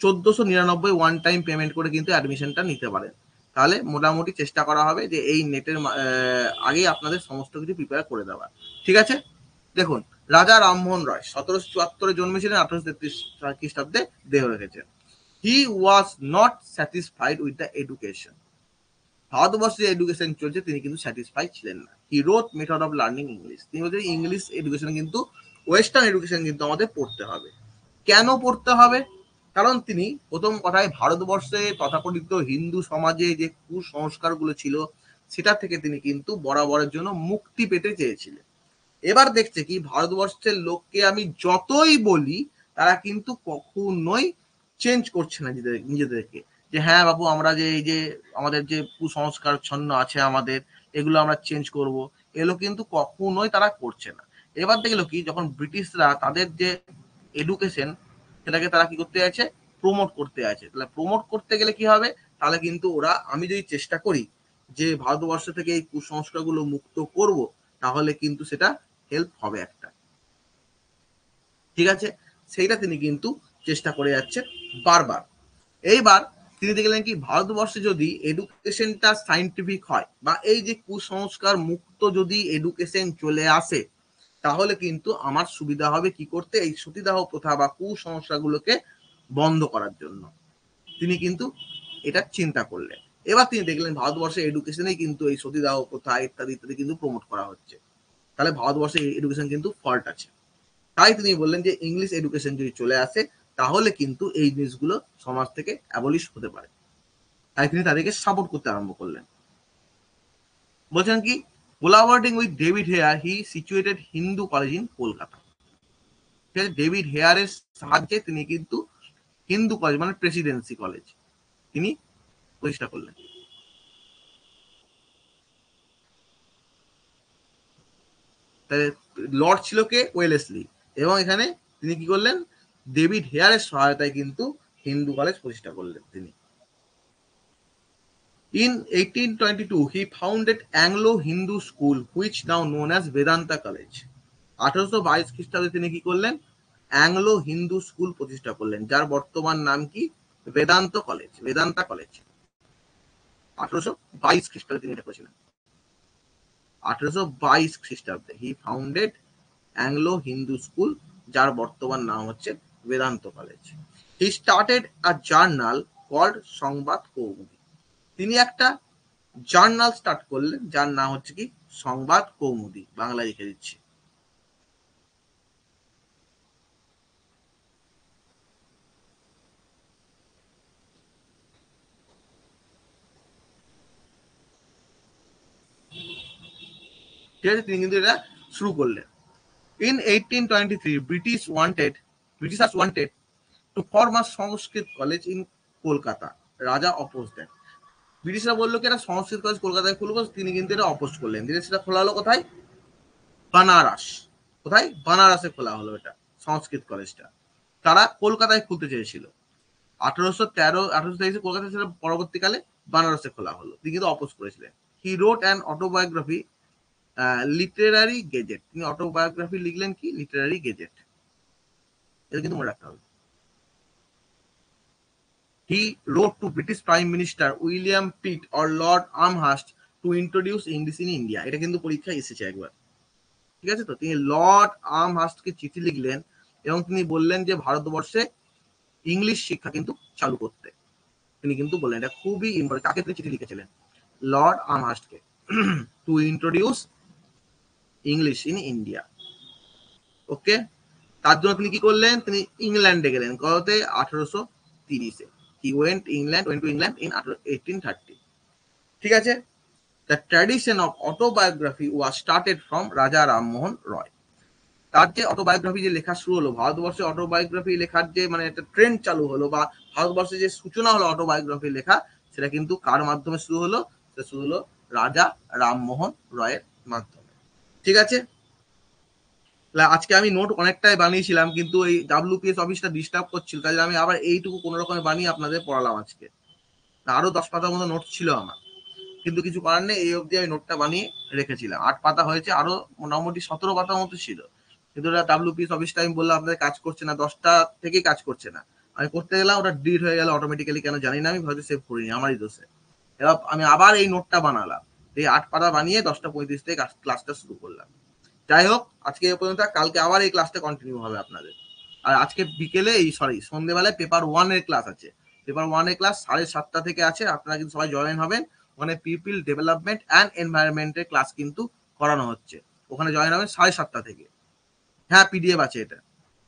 1499 ওয়ান টাইম পেমেন্ট করে কিন্তু অ্যাডমিশনটা নিতে পারেন। তাহলে মোটামুটি চেষ্টা করা হবে যে এই নেটের আগেই আপনাদের সমস্ত কিছু প্রিপেয়ার করে দেওয়া। ঠিক আছে, দেখুন, রাজা রামমোহন রায় 1774 জন্মেছিলেন, 1833 খ্রিস্টাব্দে দেহ রেখেছেন। He was not satisfied with the education. ভারতবর্ষে যে এডুকেশন চলছে তিনি কিন্তু স্যাটিসফাই ছিলেন না। He rote method of learning English. তিনি বলছেন ইংলিশ এডুকেশন কিন্তু, ওয়েস্টার্ন এডুকেশন কিন্তু আমাদের পড়তে হবে। কেন পড়তে হবে? কারণ তিনি প্রথম কথায় ভারতবর্ষে তথাকথিত হিন্দু সমাজে যে কুসংস্কারগুলো ছিল সেটা থেকে তিনি কিন্তু বরাবরের জন্য মুক্তি পেতে চেয়েছিলেন। এবার দেখছে কি, ভারতবর্ষের লোককে আমি যতই বলি তারা কিন্তু কখনোই চেঞ্জ করছে না নিজেদেরকে, যে হ্যাঁ বাবু আমরা যে এই যে আমাদের যে কুসংস্কার ছন্ন আছে আমাদের, এগুলো আমরা চেঞ্জ করব, এগুলো কিন্তু কখনোই তারা করছে না। এবার দেখলো কি, যখন ব্রিটিশরা তাদের যে এডুকেশন সেটাকে তারা কি করতে আছে, প্রমোট করতে আছে। তাহলে প্রমোট করতে গেলে কি হবে, তাহলে কিন্তু ওরা, আমি যদি চেষ্টা করি যে ভারতবর্ষ থেকে এই কুসংস্কারগুলো মুক্ত করব, তাহলে কিন্তু সেটা হেল্প হবে একটা। ঠিক আছে, সেইটা তিনি কিন্তু চেষ্টা করে যাচ্ছেন বারবার। এইবার তিনি দেখলেন কি, ভারতবর্ষে যদি এডুকেশনটা সাইন্টিফিক হয় বা এই যে কুসংস্কার মুক্ত যদি এডুকেশন চলে আসে, তাহলে কিন্তু আমার সুবিধা হবে কি করতে, এই সতীদাহ প্রথা বা কুসংস্কারগুলোকে বন্ধ করার জন্য। তিনি কিন্তু এটা চিন্তা করলেন। এবার তিনি দেখলেন ভারতবর্ষের এডুকেশনেই কিন্তু এই সতীদাহ প্রথা ইত্যাদি ইত্যাদি কিন্তু প্রমোট করা হচ্ছে। তাহলে ভারতবর্ষে এডুকেশন কিন্তু ফল্ট আছে। তাই তিনি বললেন যে ইংলিশ এডুকেশন যদি চলে আসে তাহলে কিন্তু এই জিনিসগুলো সমাজ থেকে অ্যাবলিশ হতে পারে। তাই তিনি তাদেরকে সাপোর্ট করতে আরম্ভ করলেন। বলছেন কি, collaborating with David Hare he situated Hindu College in Kolkata. ঠিক আছে, ডেভিড হেয়ারের সাহায্যে তিনি কিন্তু হিন্দু কলেজ মানে প্রেসিডেন্সি কলেজ তিনি প্রতিষ্ঠা করলেন। লর্ড ছিল কে, ওয়েলেসলি, এবং এখানে তিনি কি করলেন, ডেভিড হেয়ারের সহায়তায় কিন্তু হিন্দু কলেজ প্রতিষ্ঠা করলেন তিনি। In 1822, he founded Anglo-Hindu School, which now known as Vedanta College. 1822 খ্রিস্টাব্দে তিনি কি করলেন, অ্যাংলো হিন্দু স্কুল প্রতিষ্ঠা করলেন, যার বর্তমান নাম কি, বেদান্ত কলেজ, বেদান্তা কলেজ। 1822 খ্রিস্টাব্দে তিনি এটা করেছিলেন। 1822 খ্রিস্টাব্দে he founded Anglo Hindu school, যার বর্তমান নাম হচ্ছে Vedanta college. He started a journal called Sambad Kaumudi. তিনি একটা জার্নাল স্টার্ট করলেন যার নাম হচ্ছে কি, সংবাদ কৌমুদী। বাংলা লিখে দিচ্ছি। ঠিক আছে, তিনি কিন্তু এটা শুরু করলেন। In 1823, Britishers wanted to form a Sanskrit college in Kolkata. রাজা অপোজ দেন। ব্রিটিশরা বললো কি, একটা সংস্কৃত কলেজ কলকাতায় খুলবো, তিনি কিন্তু এটা অপোজ করলেন। তিনি সেটা খোলা হলো কোথায়, বানারস। কোথায়, বানারসে খোলা হলো এটা সংস্কৃত কলেজটা। তারা কলকাতায় খুলতে চেয়েছিল। 1823 কলকাতায় ছিল, পরবর্তীকালে বানারসে খোলা হলো, তিনি কিন্তু অপোজ করেছিলেন। He wrote an autobiography, literary gazette. তিনি অটোবায়োগ্রাফি লিখলেন কি, লিটারারি গেজেট। এটা কিন্তু মনে রাখতে হবে। He wrote to British prime minister William Pitt or Lord Amherst to introduce English in India. এটা কিন্তু পরীক্ষায় এসেছে একবার। ঠিক আছে? তো তিনি লর্ড আর্মহার্স্টকে চিঠি লিখলেন এবং তিনি বললেন যে ভারতবর্ষে ইংলিশ শিক্ষা কিন্তু চালু করতে। তিনি কিন্তু বললেন, এটা খুবই ইম্পর্টেন্ট। কাকে তিনি চিঠি লিখেছিলেন? লর্ড আর্মহার্স্টকে, to introduce English in India. Okay, তার জন্য তিনি কি করলেন? তিনি ইংল্যান্ডে গেলেন। কততে? 1830-এ। He went to England in 1830। ঠিক আছে? The tradition of autobiography was started from Raja Rammohan রয়। তার যে অটোবায়োগ্রাফি যে লেখা শুরু হলো, ভারতবর্ষে অটোবায়োগ্রাফি লেখার যে মানে একটা ট্রেন্ড চালু হলো, বা ভারতবর্ষে যে সূচনা হলো অটোবায়োগ্রাফি লেখা, সেটা কিন্তু কার মাধ্যমে শুরু হলো? সেটা শুরু হলো রাজা রামমোহন রয়ের মাধ্যমে। ঠিক আছে? আজকে আমি নোট অনেকটাই বানিয়েছিলাম, কিন্তু এই WPS অফিসটা ডিস্টার্ব করছিল, তাই আমি আবার এইটুকু কোনো রকমে বানিয়ে আপনাদের পড়ালাম আজকে। আরো 10 পাতার মতো নোট ছিল আমার, কিন্তু কিছু করার নেই, এই অবধি আমি নোটটা বানিয়ে রেখেছিলাম। 8 পাতা হয়েছে, আরো মোটামুটি 17 পাতার মতো ছিল, কিন্তু ওটা WPS অফিসটা আমি বললাম আপনাদের কাজ করছে না, 10টা থেকেই কাজ করছে না। আমি করতে গেলাম, ওটা ডিলিট হয়ে গেল অটোমেটিক্যালি, কেন জানি না, আমি হয়তো সেভ করিনি, আমারই দোষে। এবার আমি আবার এই নোটটা বানালাম, এই 8 পাতা বানিয়ে 10:35 থেকে ক্লাসটা শুরু করলাম। যাই হোক, আজকে এ পর্যন্ত। কালকে আবার এই ক্লাসটা কন্টিনিউ হবে আপনাদের। আর আজকে বিকেলে সন্ধ্যেবেলায় পেপার 1 এর ক্লাস আছে। পেপার 1 এর ক্লাস 7:30 থেকে আছে, আপনারা কিন্তু সবাই জয়েন হবেন। ওখানে পিপল ডেভেলপমেন্ট অ্যান্ড এনভায়রনমেন্টের ক্লাস কিন্তু করানো হচ্ছে, ওখানে জয়েন হবেন 7:30 থেকে। হ্যাঁ, পিডিএফ আছে, এটা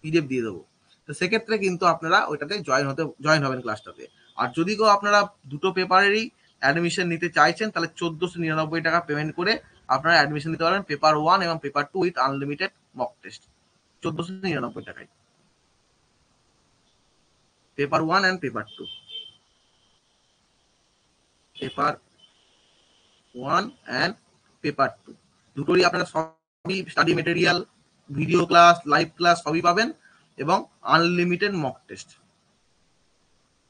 পিডিএফ দিয়ে দেবো। তো সেক্ষেত্রে কিন্তু আপনারা ওইটাতে জয়েন হবেন ক্লাসটাতে। আর যদি কেউ আপনারা দুটো পেপারেরই অ্যাডমিশন নিতে চাইছেন, তাহলে 1499 টাকা পেমেন্ট করে আপনারা অ্যাডমিশন নিতে পারবেন পেপার 1 এবং paper 2 with unlimited mock test, 1499 টাকায়। Paper 1 and paper 2, paper 1 and paper 2 দুটোরই আপনারা সবই study material, video class, live class সবই পাবেন, এবং unlimited mock test,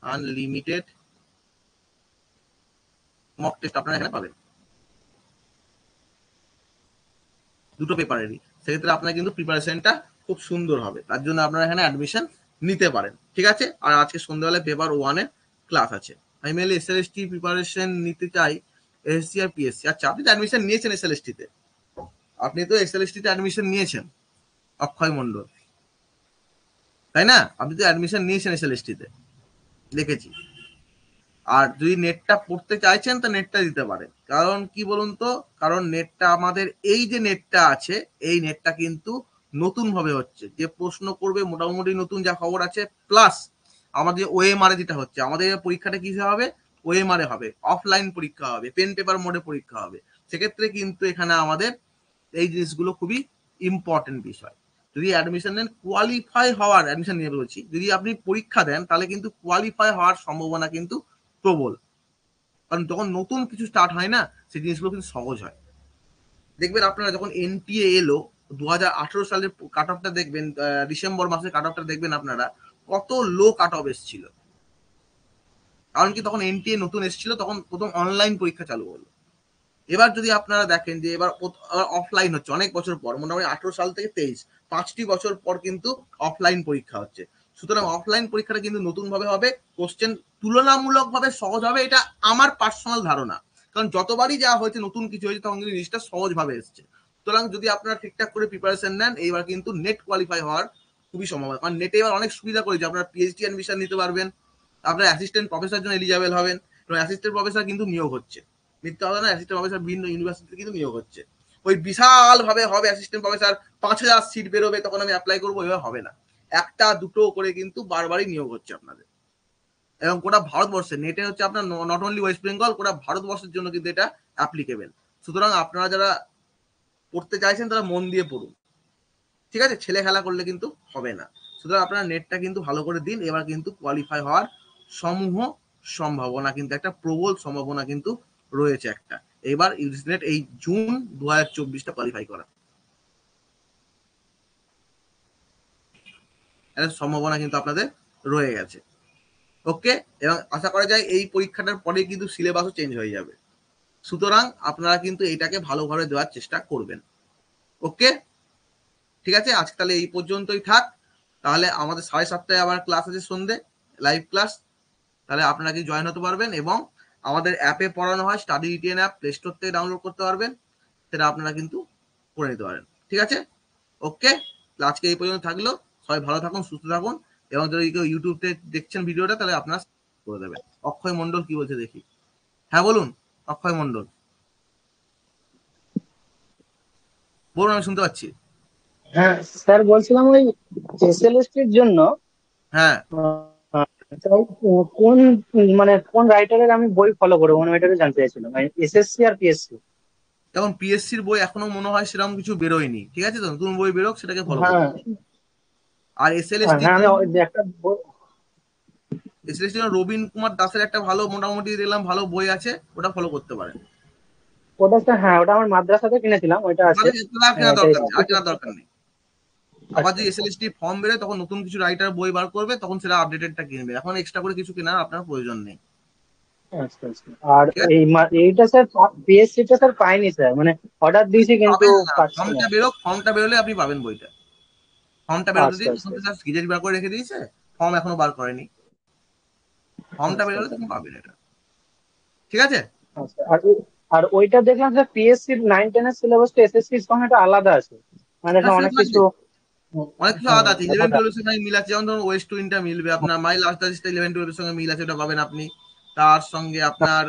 unlimited mock test আপনারা এখানে পাবেন দুটো পেপারেরই। সেক্ষেত্রে আপনার কিন্তু প্রিপারেশনটা খুব সুন্দর হবে, তার জন্য আপনারা এখানে অ্যাডমিশন নিতে পারেন। ঠিক আছে? আর আজকে সন্ধ্যাবেলায় পেপার 1 এর ক্লাস আছে। আমি মেনলি SLST প্রিপারেশন নিতে চাই, SSC আর PSC। আচ্ছা, আপনি তো অ্যাডমিশন নিয়েছেন SLST তে, আপনি তো SLST তে অ্যাডমিশন নিয়েছেন, অক্ষয় মন্ডল, তাই না? আপনি তো অ্যাডমিশন নিয়েছেন SLST তে, দেখেছি। আর যদি নেটটা পড়তে চাইছেন তো নেটটা দিতে পারেন, কারণ কি বলুন তো, কারণ নেটটা আমাদের এই যে নেটটা আছে, এই নেটটা কিন্তু নতুন ভাবে হচ্ছে, যে প্রশ্ন করবে মোটামুটি নতুন যা খবর আছে, প্লাস আমাদের OMR যেটা হচ্ছে, আমাদের পরীক্ষাটা কি হবে? OMR হবে, অফলাইন পরীক্ষা হবে, পেন পেপার মোডে পরীক্ষা হবে। সেক্ষেত্রে কিন্তু এখানে আমাদের এই জিনিসগুলো খুবই ইম্পর্টেন্ট বিষয়। যদি অ্যাডমিশন নেন, কোয়ালিফাই হওয়ার, অ্যাডমিশন নিয়ে বলছি, যদি আপনি পরীক্ষা দেন তাহলে কিন্তু কোয়ালিফাই হওয়ার সম্ভাবনা কিন্তু প্রবল, কারণ যখন নতুন কিছু স্টার্ট হয় না, সেই জিনিসগুলো কিন্তু সহজ হয়। দেখবেন আপনারা যখন NTA এলো 2018 সালের কাট অফটা দেখবেন, ডিসেম্বর মাসের কাট অফটা দেখবেন আপনারা, কত লো কাট অফ এসেছিল। কারণ কি, তখন NTA নতুন এসেছিল, তখন প্রথম অনলাইন পরীক্ষা চালু হলো। এবার যদি আপনারা দেখেন যে এবার অফলাইন হচ্ছে অনেক বছর পর, মোটামুটি 18 সাল থেকে 23, 5টি বছর পর কিন্তু অফলাইন পরীক্ষা হচ্ছে। সুতরাং অফলাইন পরীক্ষাটা কিন্তু নতুন ভাবে হবে, কোশ্চেন তুলনামূলকভাবে সহজ হবে, এটা আমার পার্সোনাল ধারণা। কারণ যতবারই যা হয়েছে, নতুন কিছু হয়েছে, তখন কিন্তু জিনিসটা সহজ ভাবে এসছে। সুতরাং যদি আপনারা ঠিকঠাক করে প্রিপারেশন নেন, এইবার কিন্তু নেট কোয়ালিফাই হওয়ার খুবই সম্ভাবনা। কারণ নেটে এবার অনেক সুবিধা করেছে, আপনারা PhD অ্যাডমিশন নিতে পারবেন, আপনার অ্যাসিস্ট্যান্ট প্রফেসর জন্য এলিজিবল হবেন, এবং অ্যাসিস্ট্যান্ট প্রফেসর কিন্তু নিয়োগ হচ্ছে, মিথ্যা কথা না, অ্যাসিস্ট্যান্ট প্রফেসর বিভিন্ন ইউনিভার্সিটিতে কিন্তু নিয়োগ হচ্ছে। ওই বিশাল ভাবে হবে অ্যাসিস্ট্যান্ট প্রফেসর, 5,000 সিট বেরোবে, তখন আমি অ্যাপ্লাই করবো, এভাবে হবে না। একটা দুটো করে কিন্তু বারবারই নিয়োগ হচ্ছে আপনাদের, এবং গোটা ভারতবর্ষে নেটে হচ্ছে আপনার, নট অনলি ওয়েস্ট বেঙ্গল, গোটা ভারতবর্ষের জন্য কিন্তু এটা অ্যাপ্লিকেবল। সুতরাং আপনারা যারা পড়তে চাইছেন তারা মন দিয়ে পড়ুন। ঠিক আছে? ছেলে খেলা করলে কিন্তু হবে না। সুতরাং আপনারা নেটটা কিন্তু ভালো করে দিন, এবার কিন্তু কোয়ালিফাই হওয়ার সমূহ সম্ভাবনা কিন্তু, একটা প্রবল সম্ভাবনা কিন্তু রয়েছে একটা। এবার ইউজিসি এই জুন 2024টা কোয়ালিফাই করা, একটা সম্ভাবনা কিন্তু আপনাদের রয়ে গেছে। ওকে, এবং আশা করা যায় এই পরীক্ষাটার পরে কিন্তু সিলেবাসও চেঞ্জ হয়ে যাবে। সুতরাং আপনারা কিন্তু এইটাকে ভালোভাবে দেওয়ার চেষ্টা করবেন। ওকে, ঠিক আছে? আজকে তাহলে এই পর্যন্তই থাক। তাহলে আমাদের 7:30টায় আবার ক্লাস আছে সন্ধ্যে, লাইভ ক্লাস। তাহলে আপনারা কি জয়েন হতে পারবেন, এবং আমাদের অ্যাপে পড়ানো হয়, study ETN app play store থেকে ডাউনলোড করতে পারবেন, সেটা আপনারা কিন্তু করে নিতে পারেন। ঠিক ঠিক আছে, ওকে। আজকে এই পর্যন্ত থাকলো। সবাই ভালো থাকুন, সুস্থ থাকুন, এবং যদি কেউ ইউটিউবতে দেখছেন ভিডিওটা তাহলে আপনারা করে দেবেন। অক্ষয় মন্ডল কি বলছে দেখি। হ্যাঁ বলুন অক্ষয় মন্ডল, বলুন, আমি শুনতে পাচ্ছি। হ্যাঁ স্যার, বলছিলাম ওই এসএলএসটি এর জন্য হ্যাঁ, আহ, তাই কোন মানে কোন রাইটারের আমি বই ফলো করবো, মানে ওইটাকে জানতে চাইছিলাম, মানে এসএসসি আর পিএসসি। এখন পিএসসির বই এখনো মনে হয় সেরকম কিছু বেরোয়নি, ঠিক আছে, তো নতুন বই বেরোক সেটাকে ফলো হ্যাঁ করুন। আর এসএলএসটির হ্যাঁ, আমি জন্য, একটা বই। এসএলএসটির জন্য রবীন কুমার দাসের একটা ভালো মোটামুটি দেখলাম ভালো বই আছে, ওটা ফলো করতে পারেন। ওটা স্যার, হ্যাঁ ওটা আমার মাদ্রাসাতে কিনেছিলাম, ওইটা আছে। তাহলে তাহলে আর কেনার এটাই দরকার নেই, আর কেনার দরকার নেই। আবার আচ্ছা যদি আচ্ছা। এসএলএসটি ফর্ম বেরোয় তখন নতুন কিছু রাইটার বই বার করবে, তখন সেটা আপডেটেডটা কিনবে, এখন এক্সট্রা করে কিছু কেনার আপনার প্রয়োজন নেই। আচ্ছা আচ্ছা। আর ঠিক আছে, এইটা স্যার, পিএসসি টা স্যার পাইনি স্যার, মানে অর্ডার দিয়েছি কিন্তু পাবেন না, পাচ্ছি না। ফর্মটা বেরোক, ফর্মটা বেরোলে আপনি পাবেন বইটা। ফর্মটা বেরোতে আচ্ছা দিন, আচ্ছা এখন তো আচ্ছা। জাস্ট গেজেট বার করে রেখে দিয়েছে, ফর্ম এখনো বার করেনি। ফর্মটা আচ্ছা বেরোলে আচ্ছা তখন পাবেন এটা, ঠিক আছে। আচ্ছা। আর ওইটা দেখলাম স্যার, পিএসসি 9-10 এর সিলেবাসটা এসএসসি এর সঙ্গে একটা আলাদা আছে, মানে হ্যাঁ দেখলাম অনেক সেরকম কিছু। আছে, অনেক কিছু হ্যাঁ আলাদা আছে, ইলেভেন আলাদা। টুয়েলভের সঙ্গে মিল আছে, যেমন ধরুন ওয়েস্ট টুইনটা মিলবে আপনার, মাই লাস্ট ডাস্টটা ইলেভেন টুয়েলভের সঙ্গে মিল আছে, ওটা পাবেন আপনি। তার সঙ্গে আপনার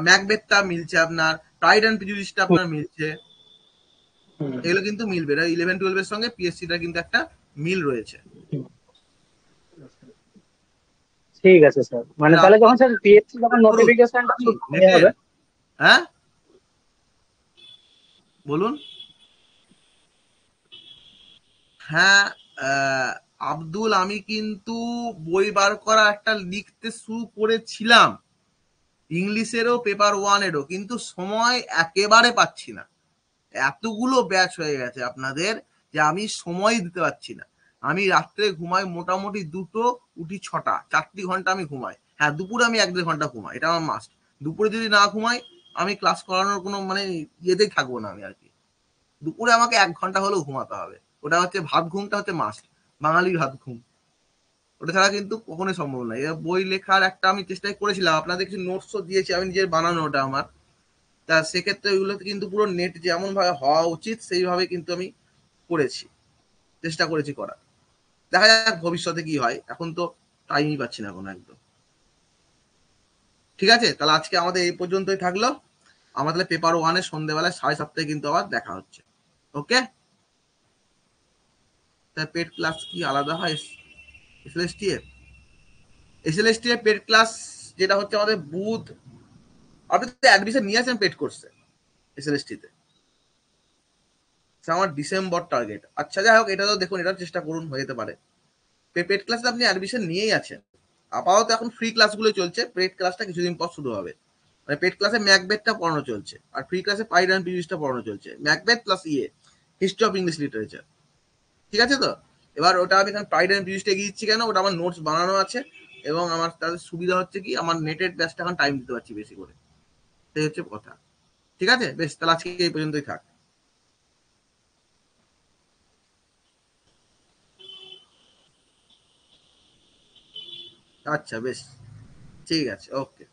ম্যাকবেথটা মিলছে আপনার, প্রাইড অ্যান্ড প্রেজুডিসটা হুম, আপনার মিলছে। হুম, এগুলো কিন্তু মিলবে, এটা ইলেভেন টুয়েলভের সঙ্গে পিএসসিটা কিন্তু একটা মিল রয়েছে। হুম। ঠিক আছে স্যার, মানে তাহলে তাহলে আপনি যখন স্যার পিএসসি যখন করুন নোটিফিকেশনটা আপনি ইয়ে নেটের, হবে। হ্যাঁ বলুন। হ্যাঁ, আহ, আব্দুল, আমি কিন্তু বই বার করা একটা লিখতে শুরু করেছিলাম, ইংলিশেরও পেপার ওয়ানেরও, কিন্তু সময় একেবারে পাচ্ছি না। এতগুলো ব্যাচ হয়ে গেছে আপনাদের যে আমি সময় দিতে পারছি না। আমি রাত্রে ঘুমাই মোটামুটি দুটো, উঠি ছটা, 4 ঘন্টা আমি ঘুমাই। হ্যাঁ, দুপুরে আমি 1-1.5 ঘন্টা ঘুমাই, এটা আমার মাস্ট। দুপুরে যদি না ঘুমাই আমি ক্লাস করানোর কোনো মানে ইয়েতেই থাকবো না আমি আর কি। দুপুরে আমাকে 1 ঘন্টা হলেও ঘুমাতে হবে, ওটা হচ্ছে ভাত ঘুমটা হচ্ছে মাস্ট, বাঙালির ভাত ঘুম। ওটা ছাড়া কিন্তু কখনোই সম্ভব নয়। এবার বই লেখার একটা আমি চেষ্টা করেছিলাম, আপনাদের কিছু নোটসও দিয়েছি আমি, নিজের বানানো ওটা আমার। তা সেক্ষেত্রে ওইগুলোতে কিন্তু পুরো নেট যেমন ভাবে হওয়া উচিত সেইভাবে কিন্তু আমি করেছি, চেষ্টা করেছি করার। দেখা যাক ভবিষ্যতে কি হয়, এখন তো টাইমই পাচ্ছি না কোনো একদম। ঠিক আছে, তাহলে আজকে আমাদের এই পর্যন্তই থাকলো। আমরা তাহলে পেপার ওয়ানে সন্ধ্যেবেলায় 7:30 কিন্তু আবার দেখা হচ্ছে। ওকে, তাই পেড ক্লাস কি আলাদা হয় এসএলএসটি এর? এসএলএসটি এর পেড ক্লাস যেটা হচ্ছে আমাদের বুধ, আপনি তো অ্যাডমিশন নিয়ে আসেন পেড কোর্সে এসএলএসটি তে, আমার ডিসেম্বর টার্গেট। আচ্ছা যাই হোক, এটা তো দেখুন, এটার চেষ্টা করুন, হয়ে যেতে পারে। পেড ক্লাসে আপনি অ্যাডমিশন নিয়েই আছেন, আপাতত এখন ফ্রি ক্লাসগুলো চলছে, পেড ক্লাসটা কিছুদিন পর শুরু হবে। মানে পেড ক্লাসে ম্যাকবেথটা পড়ানো চলছে, আর ফ্রি ক্লাসে পাইড অ্যান্ড পিরিয়ডটা পড়ানো চলছে, Macbeth plus history of English literature. ঠিক আছে তো, এবার ওটা আমি এখানে প্রাইড অ্যান্ড পিরিয়ডটা এগিয়ে দিচ্ছি কেন, ওটা আমার নোটস বানানো আছে, এবং আমার তাদের সুবিধা হচ্ছে কি আমার নেটের ব্যাচটা এখন টাইম দিতে পারছি বেশি করে, সেই হচ্ছে কথা। ঠিক আছে, বেশ, তাহলে আজকে এই পর্যন্তই থাক। আচ্ছা বেশ, ঠিক আছে, ওকে।